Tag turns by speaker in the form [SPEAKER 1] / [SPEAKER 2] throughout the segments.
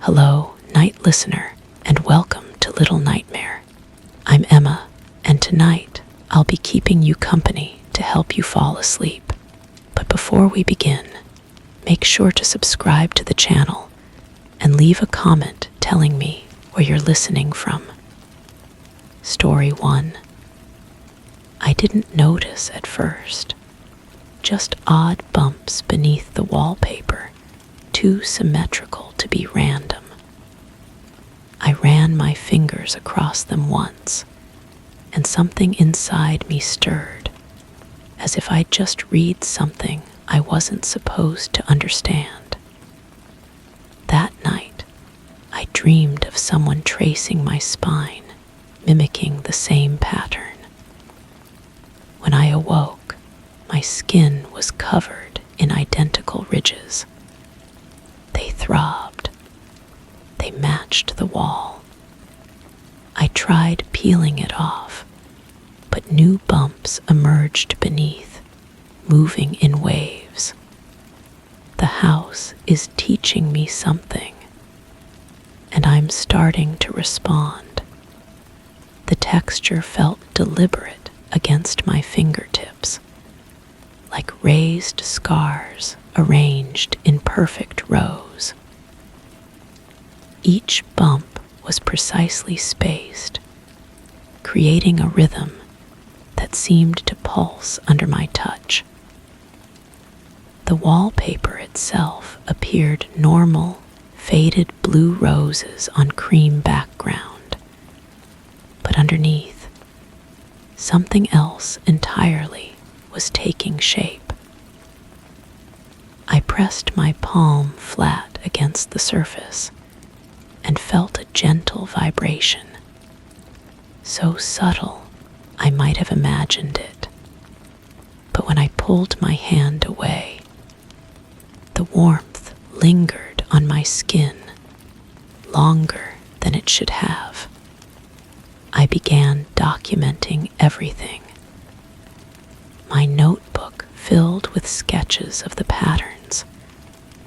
[SPEAKER 1] Hello, night listener, and welcome to Little Nightmare. I'm Emma, and tonight I'll be keeping you company to help you fall asleep. But before we begin, make sure to subscribe to the channel and leave a comment telling me where you're listening from. Story 1. I didn't notice at first. Just odd bumps beneath the wallpaper, too symmetrical to be random. I ran my fingers across them once, and something inside me stirred, as if I'd just read something I wasn't supposed to understand. That night, I dreamed of someone tracing my spine, mimicking the same pattern. When I awoke, my skin was covered in identical ridges. They throbbed. They matched the wall. I tried peeling it off, but new bumps emerged beneath, moving in waves. The house is teaching me something, and I'm starting to respond. The texture felt deliberate against my fingertips, like raised scars arranged in perfect rows. Each bump was precisely spaced, creating a rhythm that seemed to pulse under my touch. The wallpaper itself appeared normal, faded blue roses on cream background, but underneath, something else entirely was taking shape. I pressed my palm flat against the surface and felt a gentle vibration, so subtle I might have imagined it. But when I pulled my hand away, the warmth lingered on my skin longer than it should have. I began documenting everything. My notebook filled with sketches of the patterns,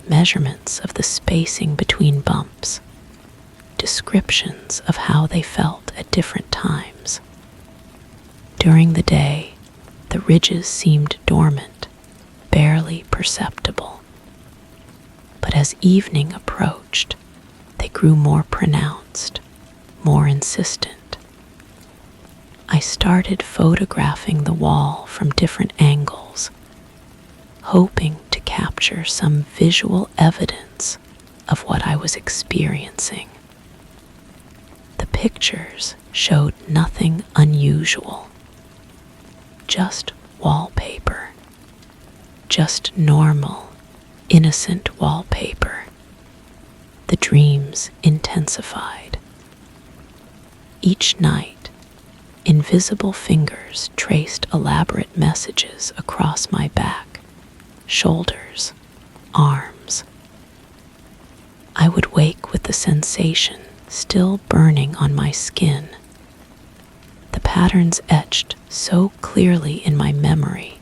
[SPEAKER 1] measurements of the spacing between bumps, descriptions of how they felt at different times. During the day, the ridges seemed dormant, barely perceptible. But as evening approached, they grew more pronounced, more insistent. I started photographing the wall from different angles, hoping to capture some visual evidence of what I was experiencing. The pictures showed nothing unusual, just wallpaper, just normal, innocent wallpaper. The dreams intensified. Each night, invisible fingers traced elaborate messages across my back, shoulders, arms. I would wake with the sensation still burning on my skin, the patterns etched so clearly in my memory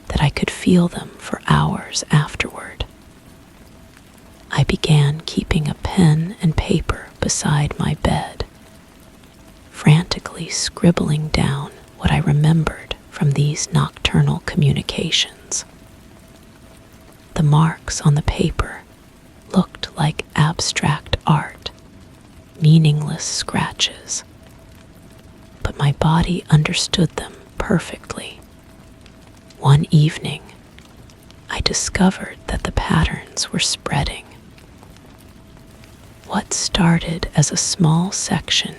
[SPEAKER 1] that I could feel them for hours afterward. I began keeping a pen and paper beside my bed, frantically scribbling down what I remembered from these nocturnal communications. The marks on the paper looked like abstract art, meaningless scratches, but my body understood them perfectly. One evening, I discovered that the patterns were spreading. What started as a small section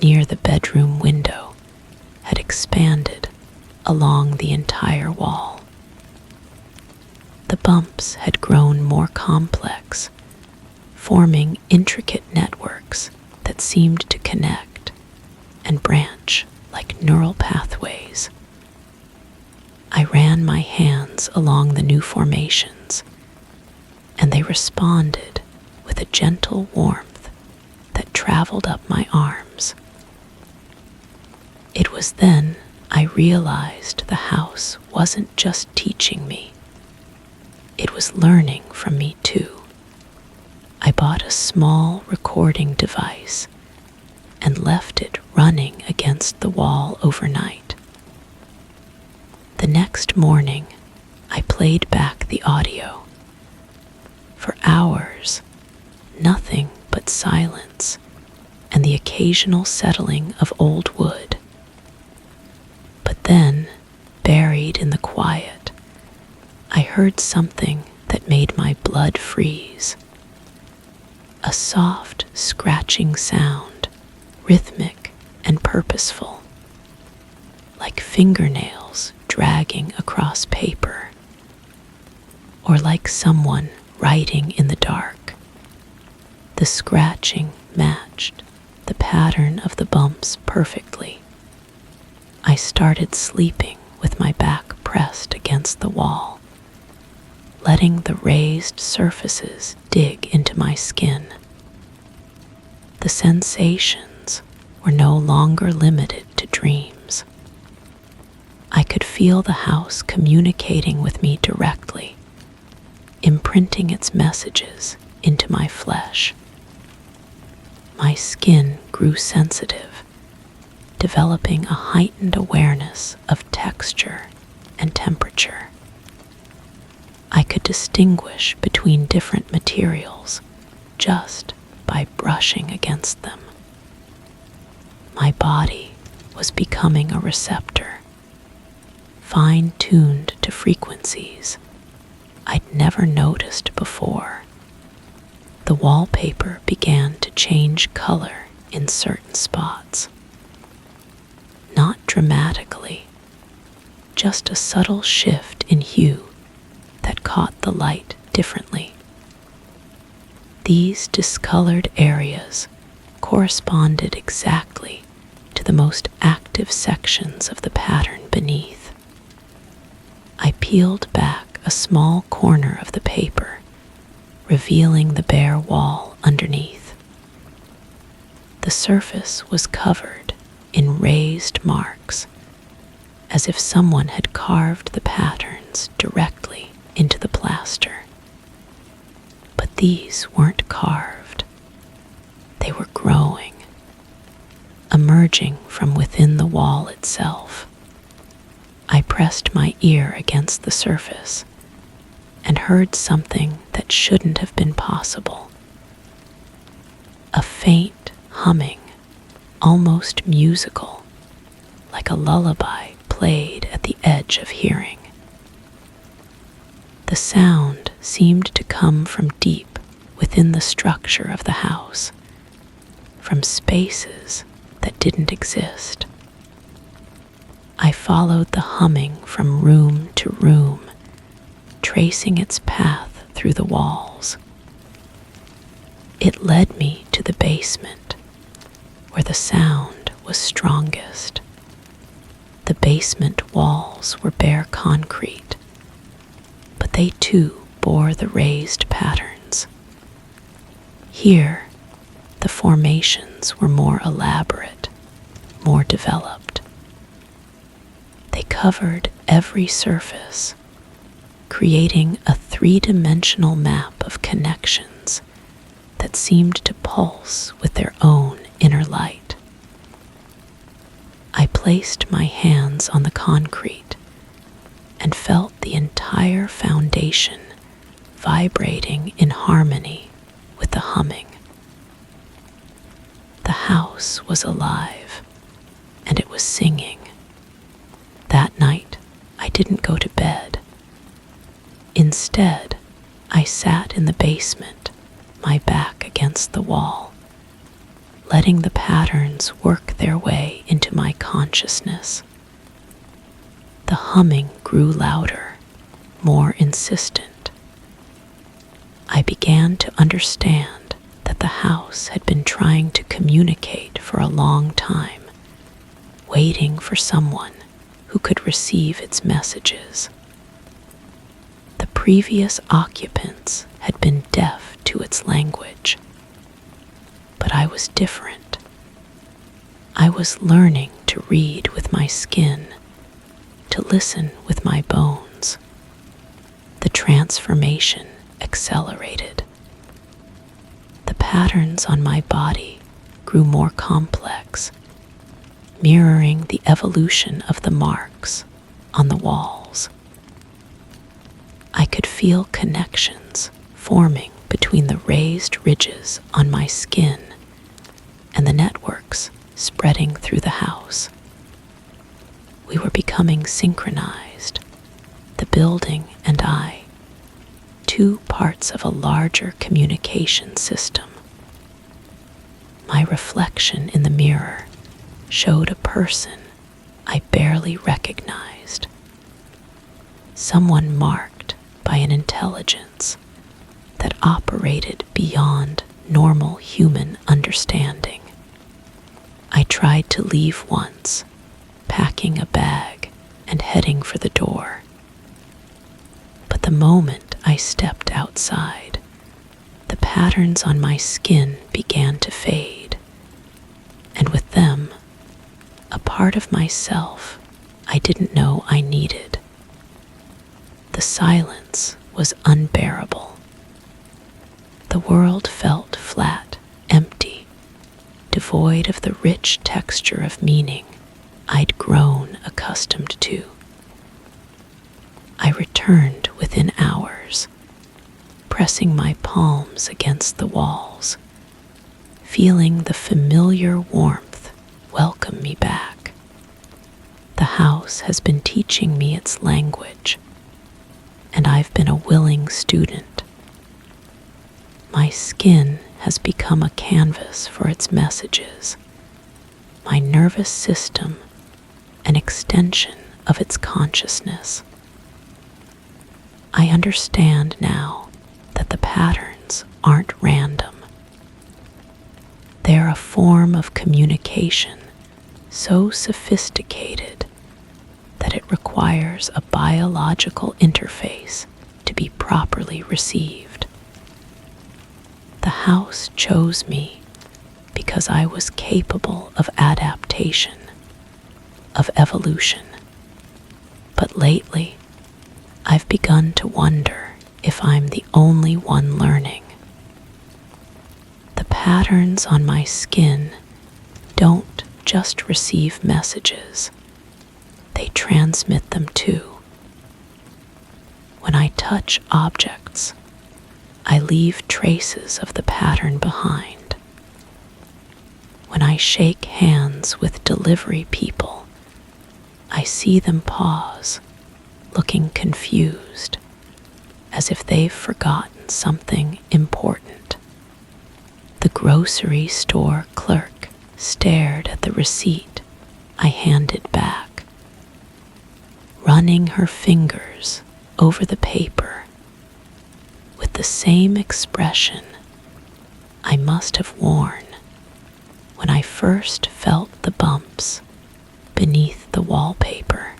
[SPEAKER 1] near the bedroom window had expanded along the entire wall. The bumps had grown more complex, forming intricate networks that seemed to connect and branch like neural pathways. I ran my hands along the new formations, and they responded with a gentle warmth that traveled up my arms. It was then I realized the house wasn't just teaching me, it was learning from me too. I bought a small recording device and left it running against the wall overnight. The next morning, I played back the audio. For hours, nothing but silence and the occasional settling of old wood. But then, buried in the quiet, I heard something that made my blood freeze. A soft, scratching sound, rhythmic and purposeful, like fingernails dragging across paper, or like someone writing in the dark. The scratching matched the pattern of the bumps perfectly. I started sleeping with my back pressed against the wall, letting the raised surfaces dig into my skin. The sensations were no longer limited to dreams. I could feel the house communicating with me directly, imprinting its messages into my flesh. My skin grew sensitive, developing a heightened awareness of texture and temperature. I could distinguish between different materials just by brushing against them. My body was becoming a receptor, fine-tuned to frequencies I'd never noticed before. The wallpaper began to change color in certain spots. Not dramatically, just a subtle shift in hue that caught the light differently. These discolored areas corresponded exactly to the most active sections of the pattern beneath. I peeled back a small corner of the paper, revealing the bare wall underneath. The surface was covered in raised marks, as if someone had carved the patterns directly into the plaster. But these weren't carved. They were growing, emerging from within the wall itself. I pressed my ear against the surface and heard something that shouldn't have been possible. A faint humming, almost musical, like a lullaby played at the edge of hearing. The sound seemed to come from deep within the structure of the house, from spaces that didn't exist. I followed the humming from room to room, tracing its path through the walls. It led me to the basement, where the sound was strongest. The basement walls were bare concrete, but they too bore the raised patterns. Here, the formations were more elaborate, more developed. They covered every surface, creating a three-dimensional map of connections that seemed to pulse with their own inner light. I placed my hands on the concrete and felt the entire foundation vibrating in harmony with the humming. The house was alive, and it was singing. That night, I didn't go to bed. Instead, I sat in the basement, my back against the wall, letting the patterns work their way into my consciousness. The humming grew louder, more insistent. I began to understand that the house had been trying to communicate for a long time, waiting for someone who could receive its messages. The previous occupants had been deaf to its language, but I was different. I was learning to read with my skin, to listen with my bones. The transformation accelerated. patterns on my body grew more complex, mirroring the evolution of the marks on the walls. I could feel connections forming between the raised ridges on my skin and the networks spreading through the house. We were becoming synchronized, the building and I, two parts of a larger communication system. My reflection in the mirror showed a person I barely recognized, someone marked by an intelligence that operated beyond normal human understanding. I tried to leave once, packing a bag and heading for the door. But the moment I stepped outside, the patterns on my skin began to fade, and with them, a part of myself I didn't know I needed. The silence was unbearable. The world felt flat, empty, devoid of the rich texture of meaning I'd grown accustomed to. I returned within hours, pressing my palms against the walls, feeling the familiar warmth welcome me back. The house has been teaching me its language, and I've been a willing student. My skin has become a canvas for its messages, my nervous system an extension of its consciousness. I understand now that the patterns aren't random. They're a form of communication so sophisticated that it requires a biological interface to be properly received. The house chose me because I was capable of adaptation, of evolution. But lately, I've begun to wonder if I'm the only one learning. The patterns on my skin don't just receive messages, they transmit them too. When I touch objects, I leave traces of the pattern behind. When I shake hands with delivery people, I see them pause, looking confused, as if they've forgotten something important. The grocery store clerk stared at the receipt I handed back, running her fingers over the paper with the same expression I must have worn when I first felt the bumps beneath the wallpaper.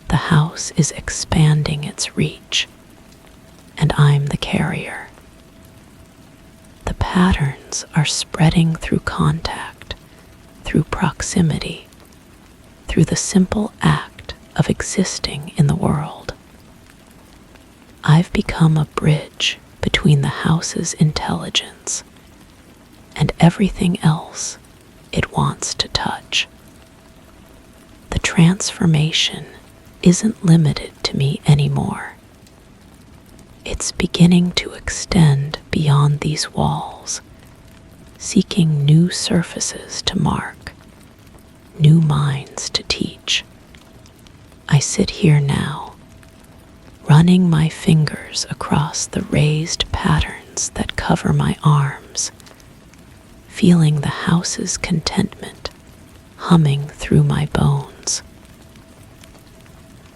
[SPEAKER 1] The house is expanding its reach, and I'm the carrier. The patterns are spreading through contact, through proximity, through the simple act of existing in the world. I've become a bridge between the house's intelligence and everything else it wants to touch. The transformation isn't limited to me anymore. It's beginning to extend beyond these walls, seeking new surfaces to mark, new minds to teach. I sit here now, running my fingers across the raised patterns that cover my arms, feeling the house's contentment humming through my bones.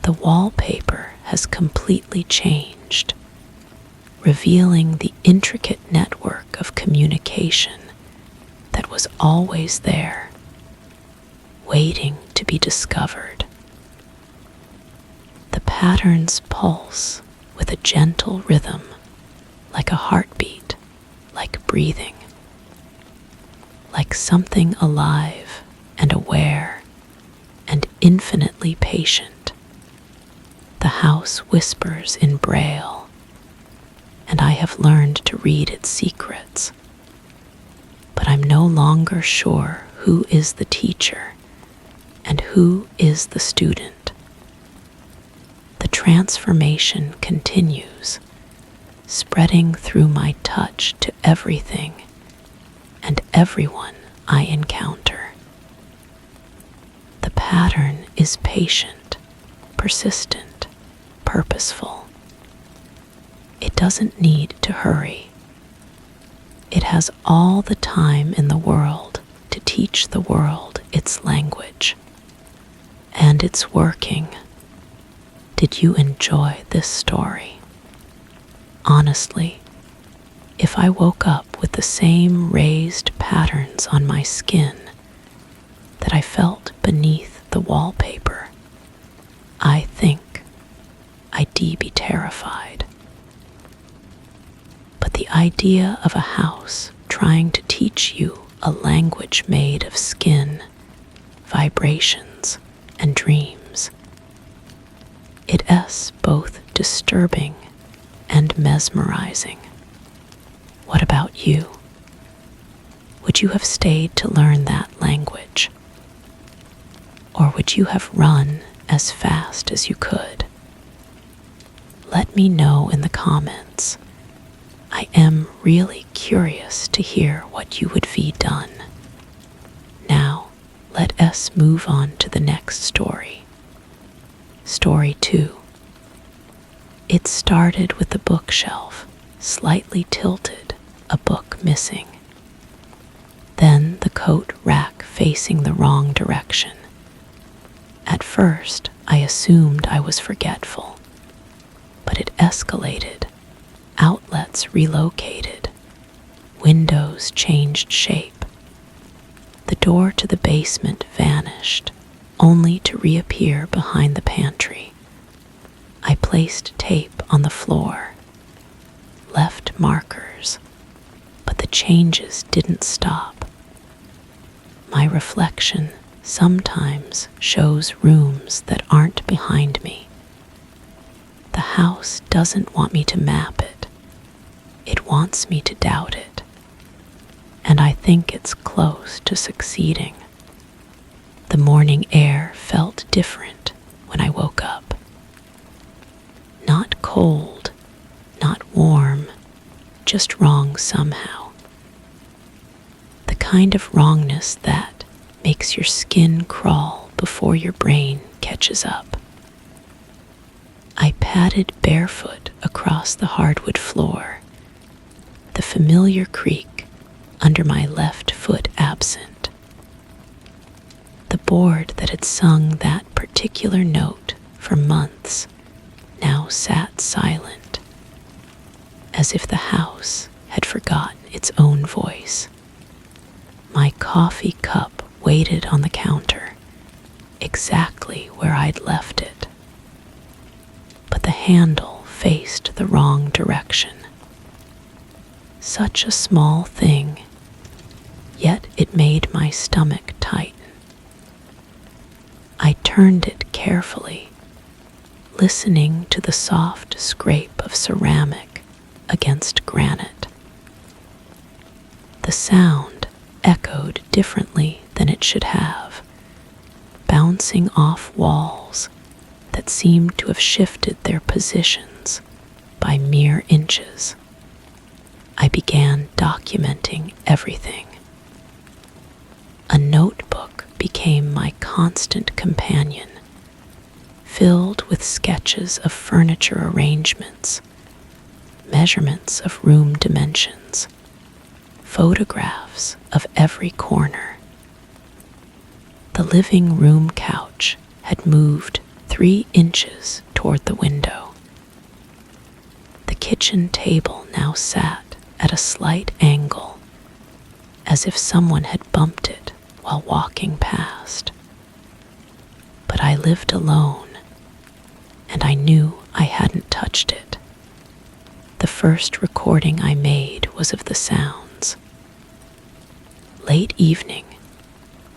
[SPEAKER 1] The wallpaper has completely changed, revealing the intricate network of communication that was always there, waiting to be discovered. The patterns pulse with a gentle rhythm, like a heartbeat, like breathing, like something alive and aware and infinitely patient. The house whispers in Braille, and I have learned to read its secrets I'm no longer sure who is the teacher and who is the student. The transformation continues, spreading through my touch to everything and everyone I encounter. The pattern is patient, persistent, purposeful. It doesn't need to hurry. It has all the time in the world to teach the world its language. And it's working. Did you enjoy this story? Honestly, if I woke up with the same raised patterns on my skin that I felt beneath the wallpaper, I think I'd be terrified. But the idea of a house trying to teach you a language made of skin, vibrations, and dreams, it's both disturbing and mesmerizing. What about you? Would you have stayed to learn that language? Or would you have run as fast as you could? Let me know in the comments. I am really curious to hear what you would be done. Now, let us move on to the next story. Story 2. It started with the bookshelf slightly tilted, a book missing. Then the coat rack facing the wrong direction. At first, I assumed I was forgetful, but it escalated. Outlets relocated. Windows changed shape. The door to the basement vanished, only to reappear behind the pantry. I placed tape on the floor, left markers, but the changes didn't stop. My reflection sometimes shows rooms that aren't behind me. The house doesn't want me to map it. It wants me to doubt it. And I think it's close to succeeding. The morning air felt different when I woke up. Not cold, not warm, just wrong somehow. The kind of wrongness that makes your skin crawl before your brain catches up. I padded barefoot across the hardwood floor, the familiar creak under my left foot absent. The board that had sung that particular note for months now sat silent, as if the house had forgotten its own voice. My coffee cup waited on the counter, exactly where I'd left it. But the handle faced the wrong direction. Such a small thing, yet it made my stomach tighten. I turned it carefully, listening to the soft scrape of ceramic against granite. The sound echoed differently than it should have, bouncing off walls that seemed to have shifted their positions by mere inches. I began documenting everything. A notebook became my constant companion, filled with sketches of furniture arrangements, measurements of room dimensions, photographs of every corner. The living room couch had moved 3 inches toward the window. The kitchen table now sat at a slight angle, as if someone had bumped it while walking past. But I lived alone, and I knew I hadn't touched it. The first recording I made was of the sounds. Late evening,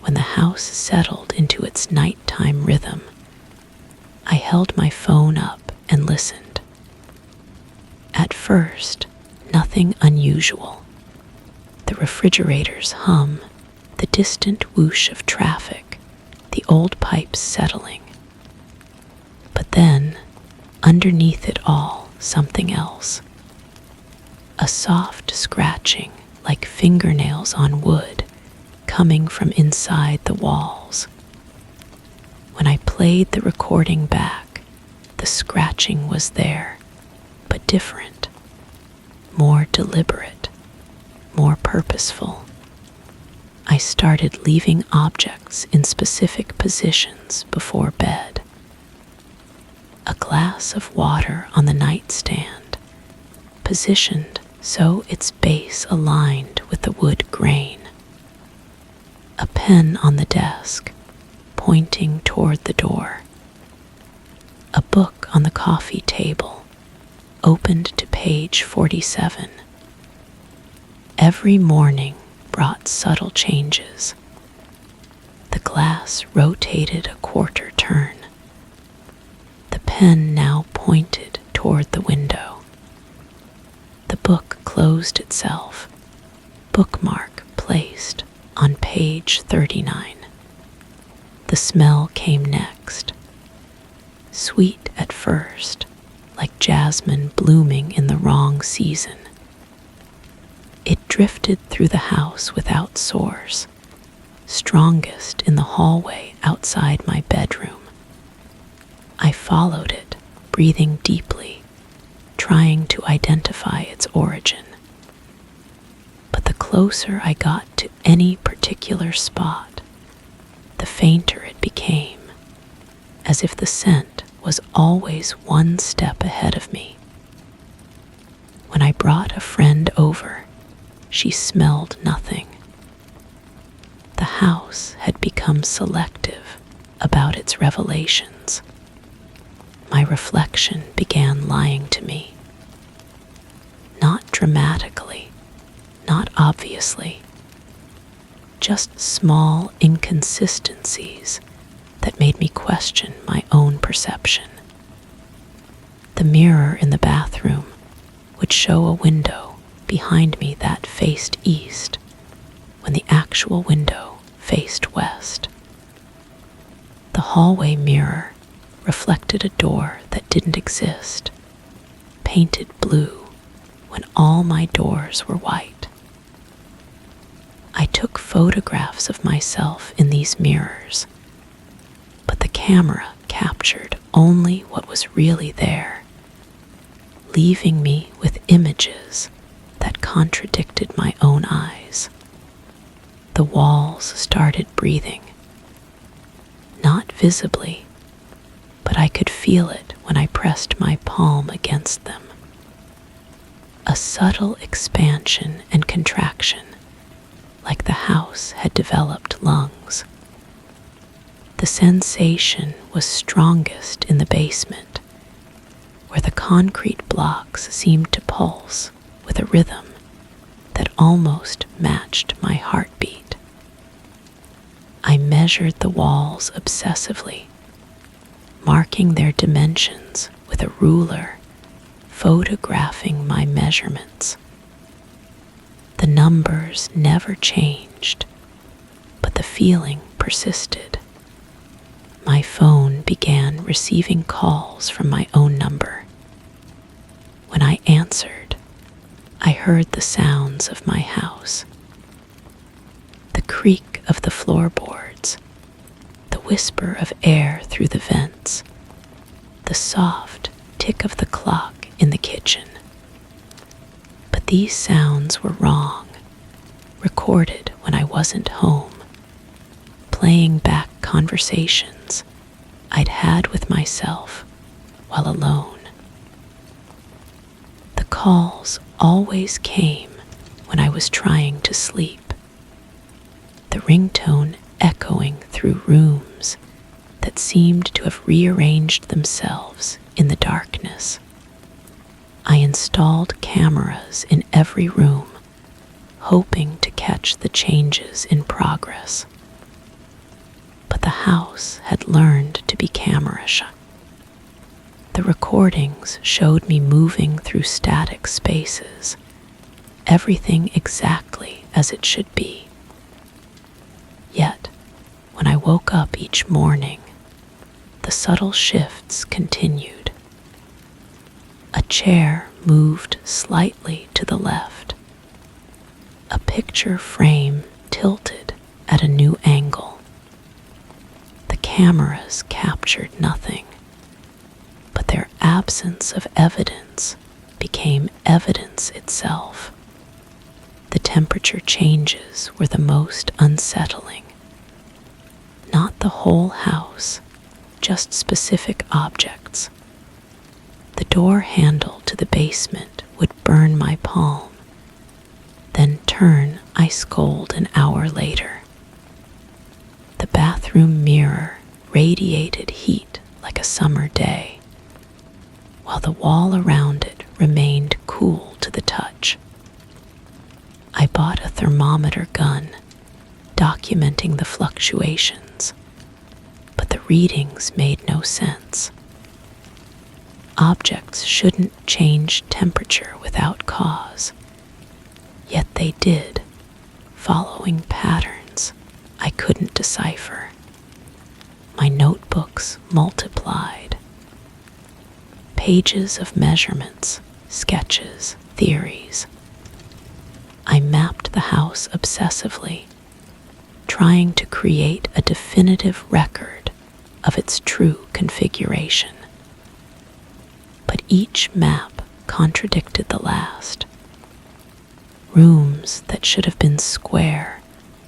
[SPEAKER 1] when the house settled into its nighttime rhythm, I held my phone up and listened. At first, nothing unusual. the refrigerator's hum, the distant whoosh of traffic, the old pipes settling. But then, underneath it all, something else. A soft scratching like fingernails on wood coming from inside the walls. When I played the recording back, the scratching was there, but different, more deliberate, more purposeful. I started leaving objects in specific positions before bed. A glass of water on the nightstand, positioned so its base aligned with the wood grain. A pen on the desk, pointing toward the door. A book on the coffee table, opened to page 47. Every morning brought subtle changes. The glass rotated a quarter turn. The pen now pointed toward the window. The book closed itself, bookmark placed on page 39. The smell came next. Sweet at first, like jasmine blooming in the wrong season. It drifted through the house without source, strongest in the hallway outside my bedroom. I followed it, breathing deeply, trying to identify its origin. But the closer I got to any particular spot, the fainter it became, as if the scent was always one step ahead of me. When I brought a friend over, she smelled nothing. The house had become selective about its revelations. My reflection began lying to me. Not dramatically, not obviously, just small inconsistencies that made me question my own perception. The mirror in the bathroom would show a window behind me that faced east when the actual window faced west. The hallway mirror reflected a door that didn't exist, painted blue when all my doors were white. I took photographs of myself in these mirrors, but the camera captured only what was really there, leaving me with images that contradicted my own eyes. The walls started breathing, not visibly, but I could feel it when I pressed my palm against them. A subtle expansion and contraction, like the house had developed lungs. The sensation was strongest in the basement, where the concrete blocks seemed to pulse with a rhythm that almost matched my heartbeat. I measured the walls obsessively, marking their dimensions with a ruler, photographing my measurements. The numbers never changed, but the feeling persisted. My phone began receiving calls from my own number. When I answered, I heard the sounds of my house. The creak of the floorboards, the whisper of air through the vents, the soft tick of the clock in the kitchen. But these sounds were wrong, recorded when I wasn't home, playing back conversations I'd had with myself while alone. The calls always came when I was trying to sleep, the ringtone echoing through rooms that seemed to have rearranged themselves in the darkness. I installed cameras in every room, hoping to catch the changes in progress. But the house had learned to be camera shy. The recordings showed me moving through static spaces, everything exactly as it should be. Yet, when I woke up each morning, the subtle shifts continued. A chair moved slightly to the left. A picture frame tilted at a new angle. The cameras captured nothing, but their absence of evidence became evidence itself. The temperature changes were the most unsettling. Not the whole house, just specific objects. The door handle to the basement would burn my palm, then turn ice cold an hour later. The bathroom mirror radiated heat like a summer day, while the wall around it remained cool to the touch. I bought a thermometer gun, documenting the fluctuations, but the readings made no sense. Objects shouldn't change temperature without cause, yet they did, following patterns I couldn't decipher. My notebooks multiplied. Pages of measurements, sketches, theories. I mapped the house obsessively, trying to create a definitive record of its true configuration. But each map contradicted the last. Rooms that should have been square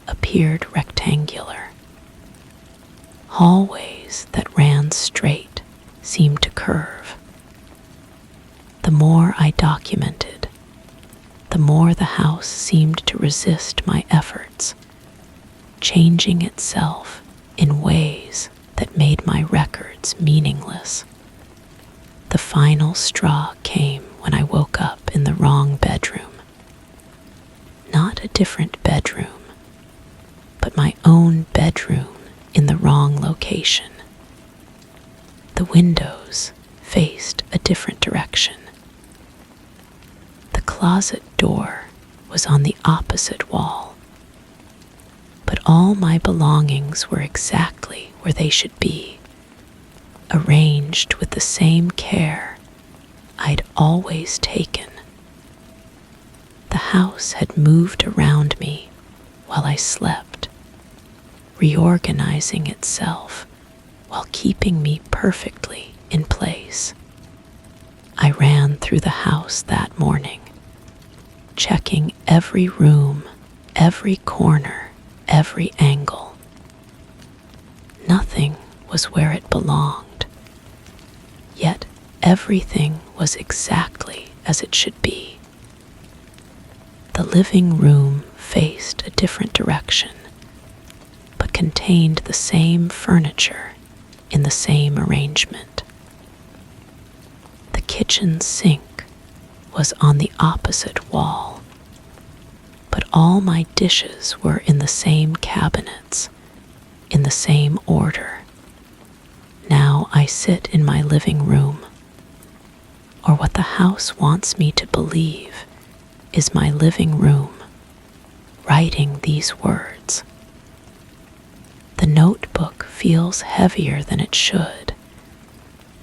[SPEAKER 1] appeared rectangular. Hallways that ran straight seemed to curve. The more I documented, the more the house seemed to resist my efforts, changing itself in ways that made my records meaningless. The final straw came when I woke up in the wrong bedroom. Not a different bedroom, but my own bedroom in the wrong location. The windows faced a different direction. The closet door was on the opposite wall, but all my belongings were exactly where they should be, arranged with the same care I'd always taken. The house had moved around me while I slept, reorganizing itself while keeping me perfectly in place. I ran through the house that morning, checking every room, every corner, every angle. Nothing was where it belonged, yet everything was exactly as it should be. The living room faced a different direction, but contained the same furniture in the same arrangement. The kitchen sink was on the opposite wall, but all my dishes were in the same cabinets, in the same order. Now I sit in my living room, or what the house wants me to believe is my living room, writing these words. The notebook feels heavier than it should,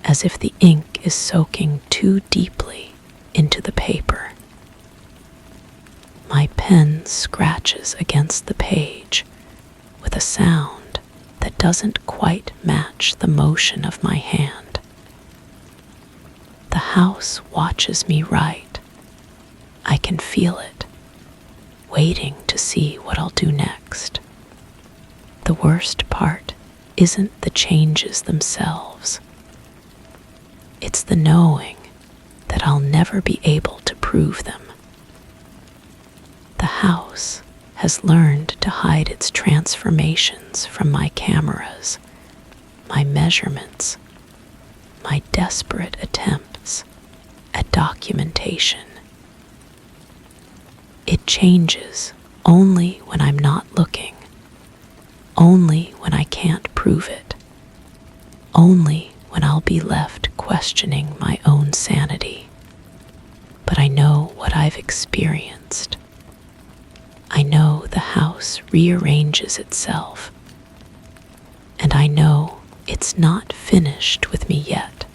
[SPEAKER 1] as if the ink is soaking too deeply into the paper. My pen scratches against the page with a sound that doesn't quite match the motion of my hand. The house watches me write. I can feel it, waiting to see what I'll do next. The worst part isn't the changes themselves. It's the knowing that I'll never be able to prove them. The house has learned to hide its transformations from my cameras, my measurements, my desperate attempts at documentation. It changes only when I'm not looking, only when I can't prove it, only when I'll be left questioning my own sanity. but I know what I've experienced. I know the house rearranges itself, and I know it's not finished with me yet.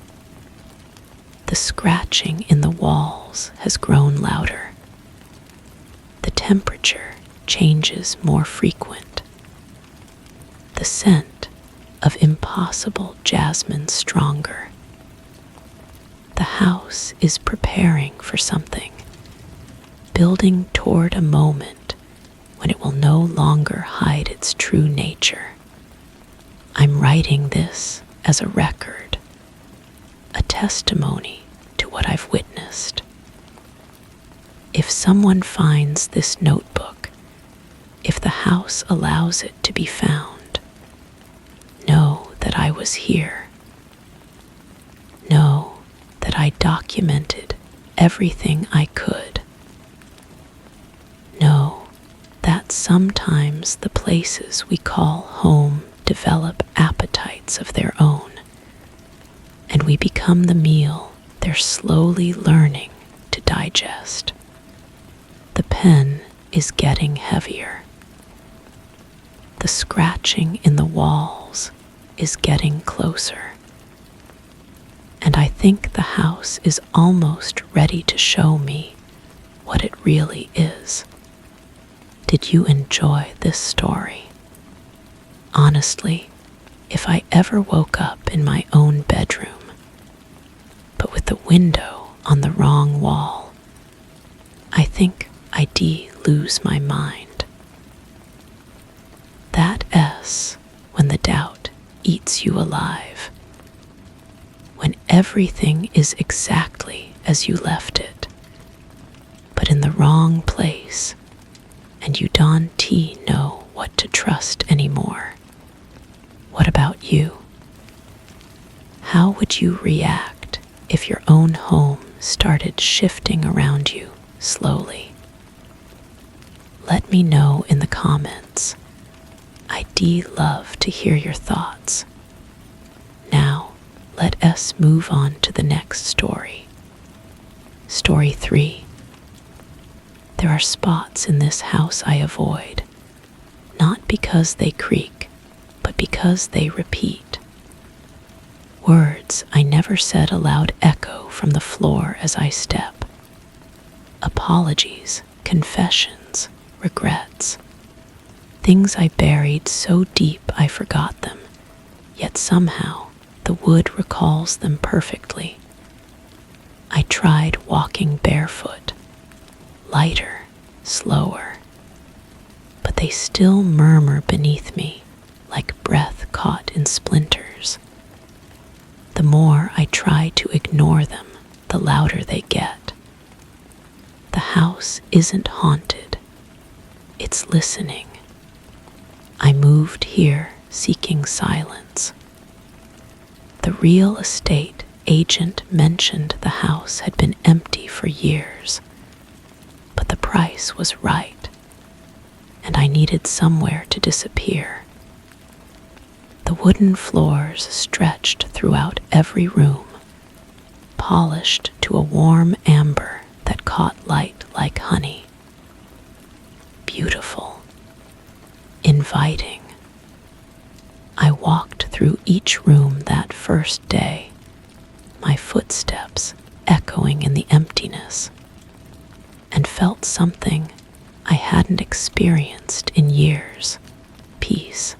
[SPEAKER 1] The scratching in the walls has grown louder. The temperature changes more frequent. The scent of impossible jasmine stronger. The house is preparing for something, building toward a moment when it will no longer hide its true nature. I'm writing this as a record, a testimony to what I've witnessed. If someone finds this notebook, if the house allows it to be found, know that I was here. Know that I documented everything I could. Know that sometimes the places we call home develop appetites of their own, and we become the meal they're slowly learning to digest. The pen is getting heavier. The scratching in the walls is getting closer. And I think the house is almost ready to show me what it really is. Did you enjoy this story? Honestly, if I ever woke up in my own bedroom, but with the window on the wrong wall, I think I'd lose my mind. That S when the doubt eats you alive. When everything is exactly as you left it, but in the wrong place, and you don't know what to trust anymore. What about you? How would you react if your own home started shifting around you slowly? Let me know in the comments. I'd love to hear your thoughts. Now, let us move on to the next story. Story 3. There are spots in this house I avoid, not because they creak, but because they repeat. Words I never said aloud echo from the floor as I step. Apologies, confessions, regrets. Things I buried so deep I forgot them, yet somehow the wood recalls them perfectly. I tried walking barefoot, lighter, slower, but they still murmur beneath me like breath caught in splinters. The more I try to ignore them, the louder they get. The house isn't haunted, it's listening. I moved here seeking silence. The real estate agent mentioned the house had been empty for years, but the price was right, and I needed somewhere to disappear. The wooden floors stretched throughout every room, polished to a warm amber that caught light like honey. Beautiful, inviting. I walked through each room that first day, my footsteps echoing in the emptiness, and felt something I hadn't experienced in years: peace.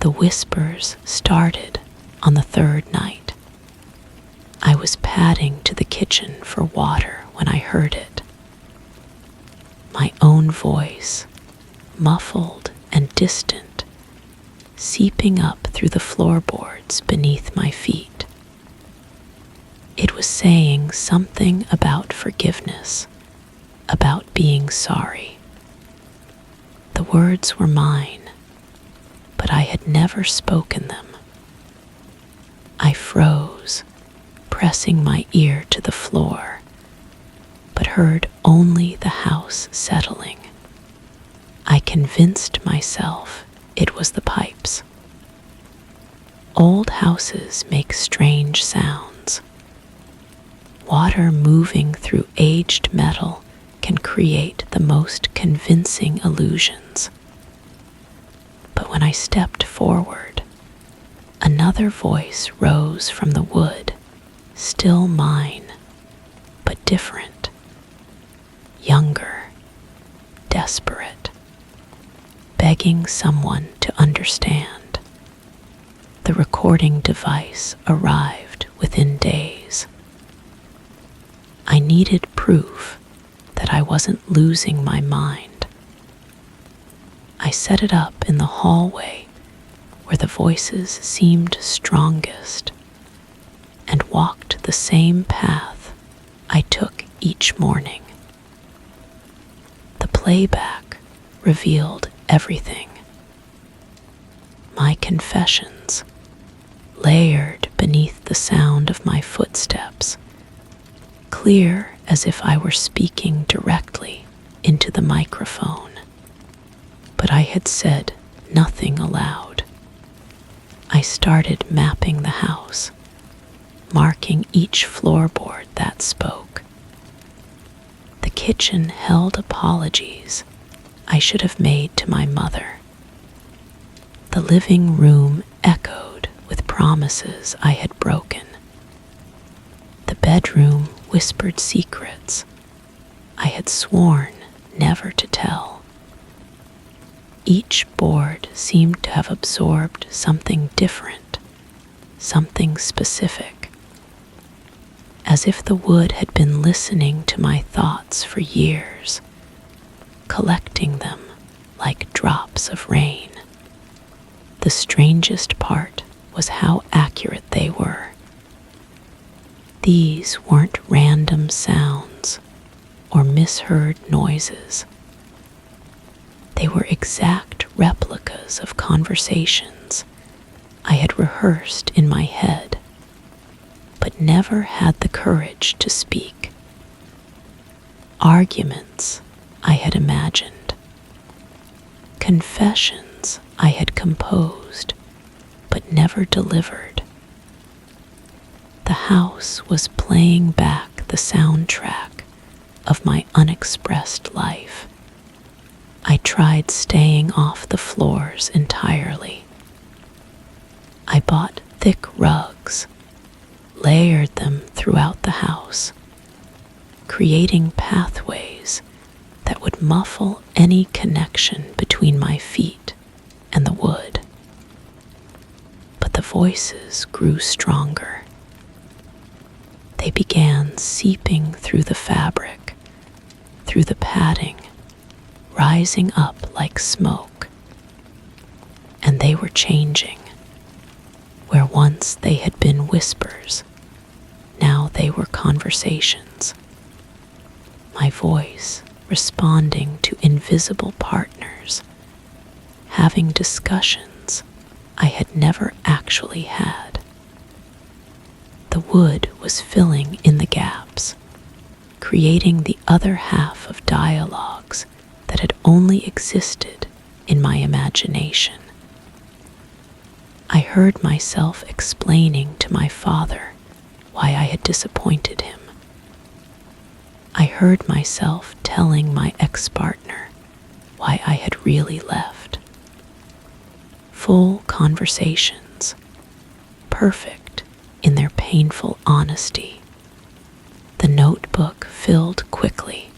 [SPEAKER 1] The whispers started on the third night. I was padding to the kitchen for water when I heard it. My own voice, muffled and distant, seeping up through the floorboards beneath my feet. It was saying something about forgiveness, about being sorry. The words were mine, but I had never spoken them. I froze, pressing my ear to the floor, but heard only the house settling. I convinced myself it was the pipes. Old houses make strange sounds. Water moving through aged metal can create the most convincing illusions. But when I stepped forward, another voice rose from the wood, still mine, but different, younger, desperate, begging someone to understand. The recording device arrived within days. I needed proof that I wasn't losing my mind. I set it up in the hallway where the voices seemed strongest and walked the same path I took each morning. The playback revealed everything. My confessions, layered beneath the sound of my footsteps, clear as if I were speaking directly into the microphone. But I had said nothing aloud. I started mapping the house, marking each floorboard that spoke. The kitchen held apologies I should have made to my mother. The living room echoed with promises I had broken. The bedroom whispered secrets I had sworn never to tell. Each board seemed to have absorbed something different, something specific, as if the wood had been listening to my thoughts for years, collecting them like drops of rain. The strangest part was how accurate they were. These weren't random sounds or misheard noises. They were exact replicas of conversations I had rehearsed in my head, but never had the courage to speak. Arguments I had imagined. Confessions I had composed, but never delivered. The house was playing back the soundtrack of my unexpressed life. I tried staying off the floors entirely. I bought thick rugs, layered them throughout the house, creating pathways that would muffle any connection between my feet and the wood. But the voices grew stronger. They began seeping through the fabric, through the padding, rising up like smoke. And they were changing. Where once they had been whispers, now they were conversations. My voice responding to invisible partners, having discussions I had never actually had. The wood was filling in the gaps, creating the other half of dialogues that had only existed in my imagination. I heard myself explaining to my father why I had disappointed him. I heard myself telling my ex-partner why I had really left. Full conversations, perfect in their painful honesty. The notebook filled quickly.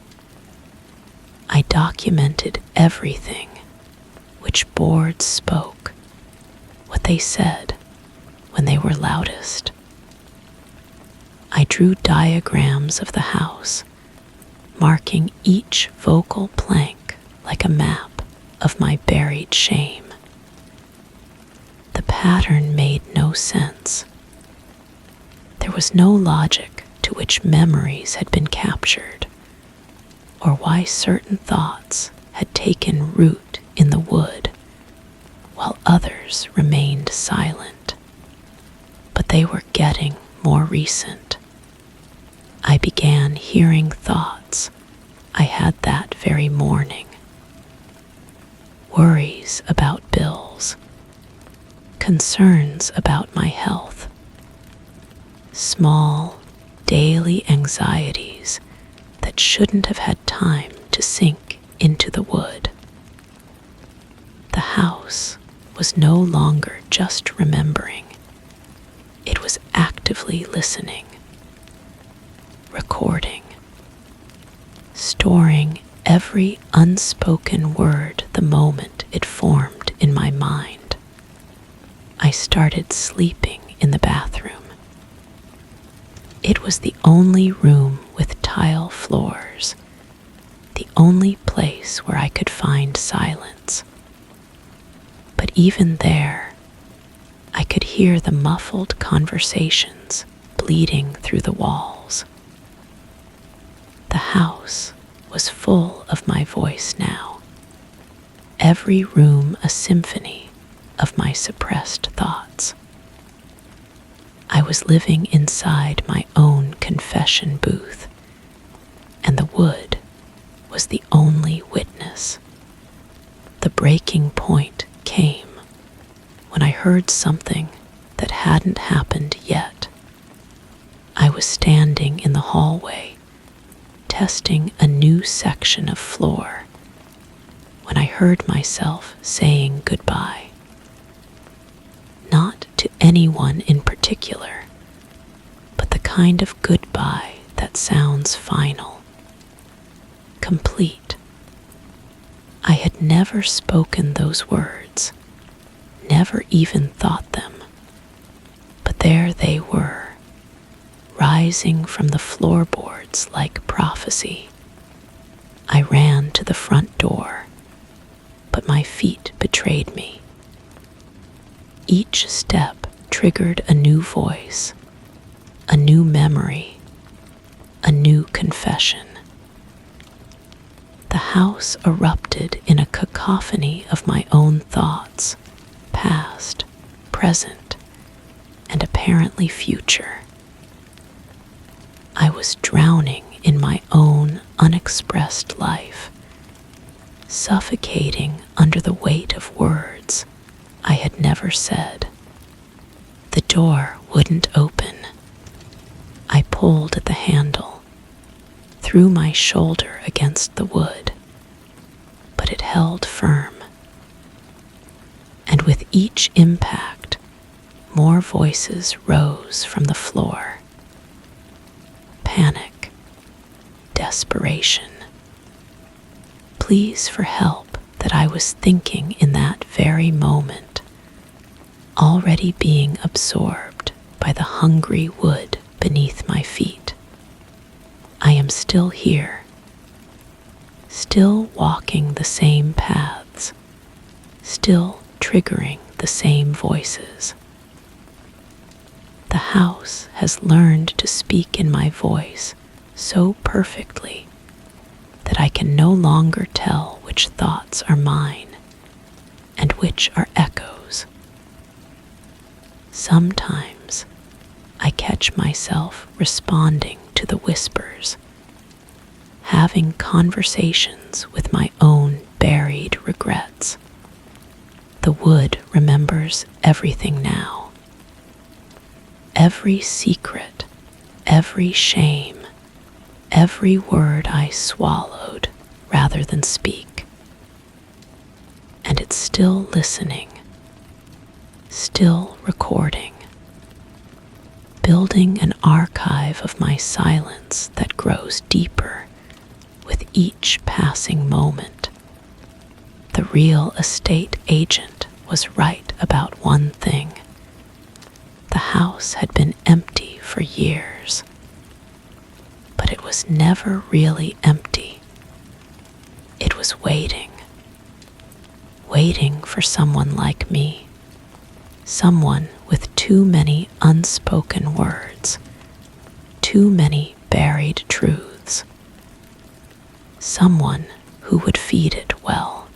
[SPEAKER 1] I documented everything, which boards spoke, what they said when they were loudest. I drew diagrams of the house, marking each vocal plank like a map of my buried shame. The pattern made no sense. There was no logic to which memories had been captured, or why certain thoughts had taken root in the wood, while others remained silent. But they were getting more recent. I began hearing thoughts I had that very morning. Worries about bills, concerns about my health, small, daily anxieties that shouldn't have had time to sink into the wood. The house was no longer just remembering. It was actively listening, recording, storing every unspoken word the moment it formed in my mind. I started sleeping in the bathroom. It was the only room with tile floors, the only place where I could find silence. But even there, I could hear the muffled conversations bleeding through the walls. The house was full of my voice now, every room a symphony of my suppressed thoughts. I was living inside my own confession booth, and the wood was the only witness. The breaking point came when I heard something that hadn't happened yet. I was standing in the hallway, testing a new section of floor, when I heard myself saying goodbye. Not to anyone in particular, but the kind of goodbye that sounds final, complete. I had never spoken those words, never even thought them, but there they were, rising from the floorboards like prophecy. I ran to the front door, but my feet betrayed me. Each step triggered a new voice, a new memory, a new confession. The house erupted in a cacophony of my own thoughts, past, present, and apparently future. I was drowning in my own unexpressed life, suffocating under the weight of words I had never said. The door wouldn't open. I pulled at the handle, threw my shoulder against the wood, but it held firm. And with each impact, more voices rose from the floor. Panic, desperation, pleas for help that I was thinking in that very moment, already being absorbed by the hungry wood beneath my feet. I am still here, still walking the same paths, still triggering the same voices. The house has learned to speak in my voice so perfectly that I can no longer tell which thoughts are mine and which are echoes. Sometimes I catch myself responding to the whispers, having conversations with my own buried regrets. The wood remembers everything now. Every secret, every shame, every word I swallowed rather than speak. And it's still listening, still recording, building an archive of my silence that grows deeper with each passing moment. The real estate agent was right about one thing. The house had been empty for years, but it was never really empty. It was waiting for someone like me, someone with too many unspoken words, too many buried truths, someone who would feed it well.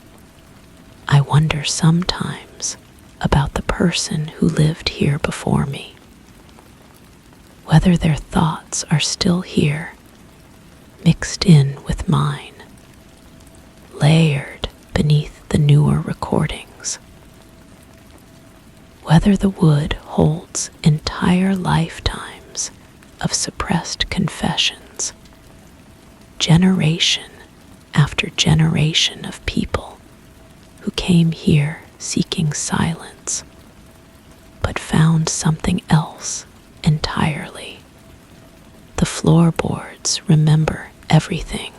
[SPEAKER 1] I wonder sometimes about the person who lived here before me, whether their thoughts are still here, mixed in with mine, layered beneath the newer recordings, whether the wood holds entire lifetimes of suppressed confessions. Generation after generation of people who came here seeking silence, but found something else entirely. The floorboards remember everything,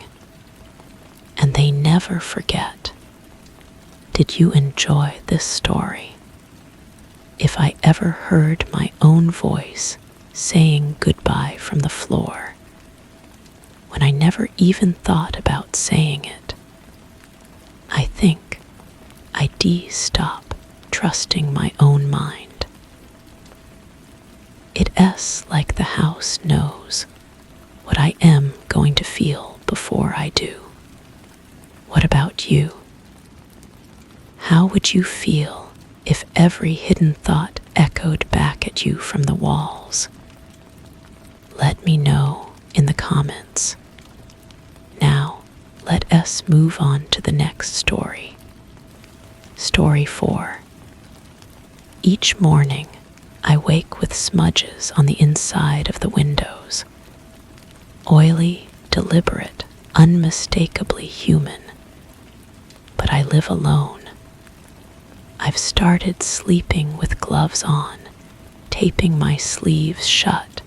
[SPEAKER 1] and they never forget. Did you enjoy this story? If I ever heard my own voice saying goodbye from the floor, when I never even thought about saying it, I think I stop trusting my own mind. It's like the house knows what I am going to feel before I do. What about you? How would you feel if every hidden thought echoed back at you from the walls? Let me know in the comments. Now, let us move on to the next story. Story 4. Each morning, I wake with smudges on the inside of the windows. Oily, deliberate, unmistakably human. But I live alone. I've started sleeping with gloves on, taping my sleeves shut,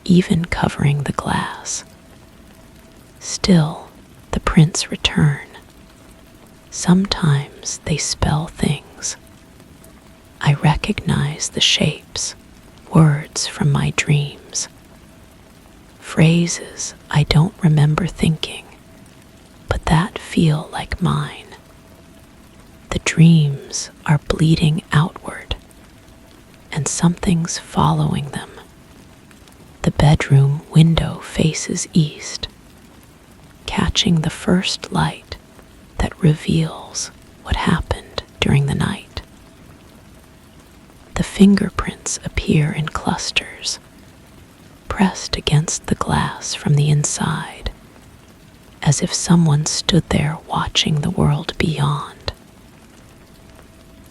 [SPEAKER 1] even covering the glass. Still, the prints return. Sometimes they spell things. I recognize the shapes, words from my dreams. Phrases I don't remember thinking, but that feel like mine. The dreams are bleeding outward, and something's following them. The bedroom window faces east, catching the first light that reveals what happened during the night. The fingerprints appear in clusters, pressed against the glass from the inside, as if someone stood there watching the world beyond.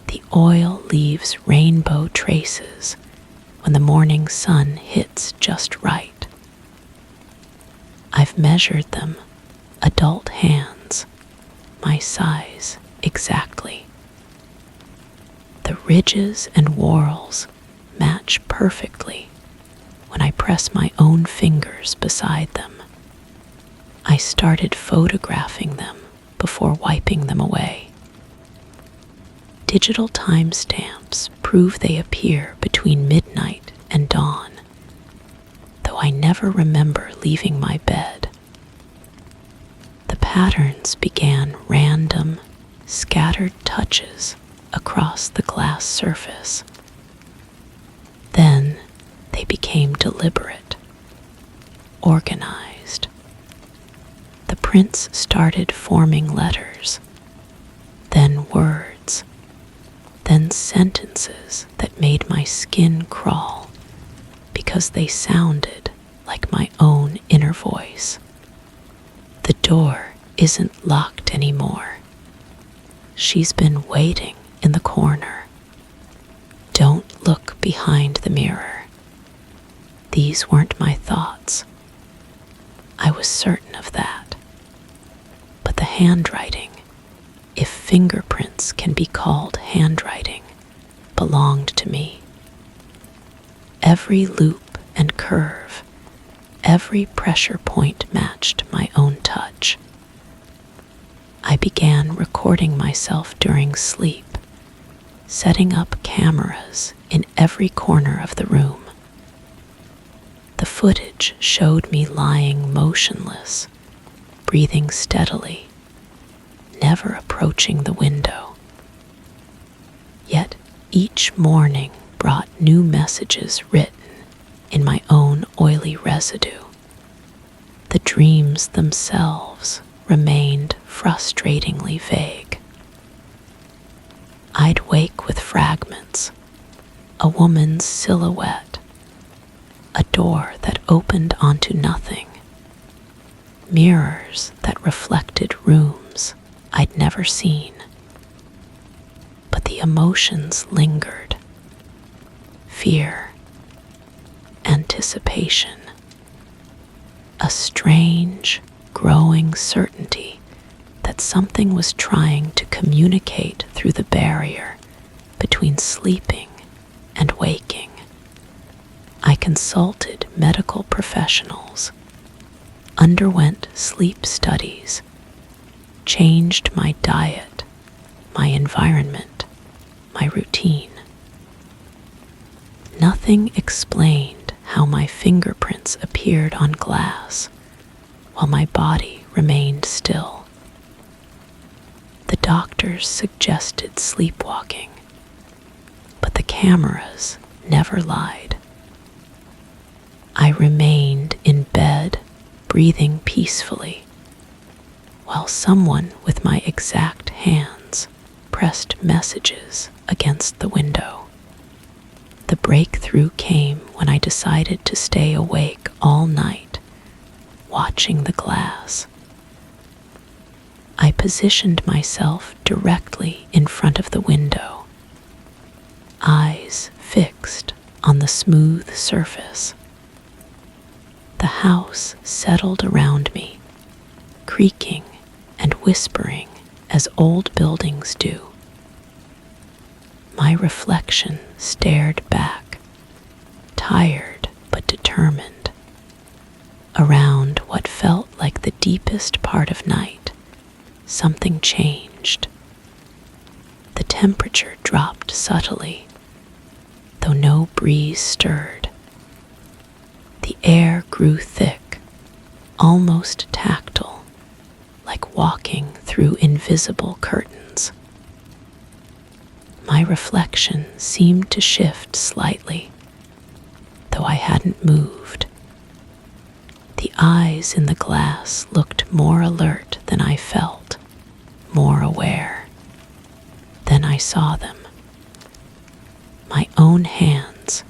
[SPEAKER 1] The oil leaves rainbow traces when the morning sun hits just right. I've measured them, adult hands, my size exactly. The ridges and whorls match perfectly when I press my own fingers beside them. I started photographing them before wiping them away. Digital timestamps prove they appear between midnight and dawn, though I never remember leaving my bed. The patterns began random, scattered touches across the glass surface. Then they became deliberate, organized. The prints started forming letters, then words, then sentences that made my skin crawl because they sounded like my own inner voice. The door isn't locked anymore. She's been waiting in the corner. Don't look behind the mirror. These weren't my thoughts. I was certain of that. But the handwriting, if fingerprints can be called handwriting, belonged to me. Every loop and curve, every pressure point matched my own touch. I began recording myself during sleep, setting up cameras in every corner of the room. The footage showed me lying motionless, breathing steadily, never approaching the window. Yet each morning brought new messages written in my own oily residue. The dreams themselves remained frustratingly vague. I'd wake with fragments, a woman's silhouette, a door that opened onto nothing, mirrors that reflected rooms I'd never seen. But the emotions lingered. Fear, anticipation, strange, growing certainty that something was trying to communicate through the barrier between sleeping and waking. I consulted medical professionals, underwent sleep studies, changed my diet, my environment, my routine. Nothing explained how my fingerprints appeared on glass while my body remained still. The doctors suggested sleepwalking, but the cameras never lied. I remained in bed, breathing peacefully, while someone with my exact hands pressed messages against the window. The breakthrough came when I decided to stay awake all night, watching the glass. I positioned myself directly in front of the window, eyes fixed on the smooth surface. The house settled around me, creaking and whispering as old buildings do. My reflection stared back, tired but determined. Around what felt like the deepest part of night, something changed. The temperature dropped subtly, though no breeze stirred. The air grew thick, almost tactile, like walking through invisible curtains. My reflection seemed to shift slightly, though I hadn't moved. The eyes in the glass looked more alert than I felt, more aware. Then I saw them. My own hands,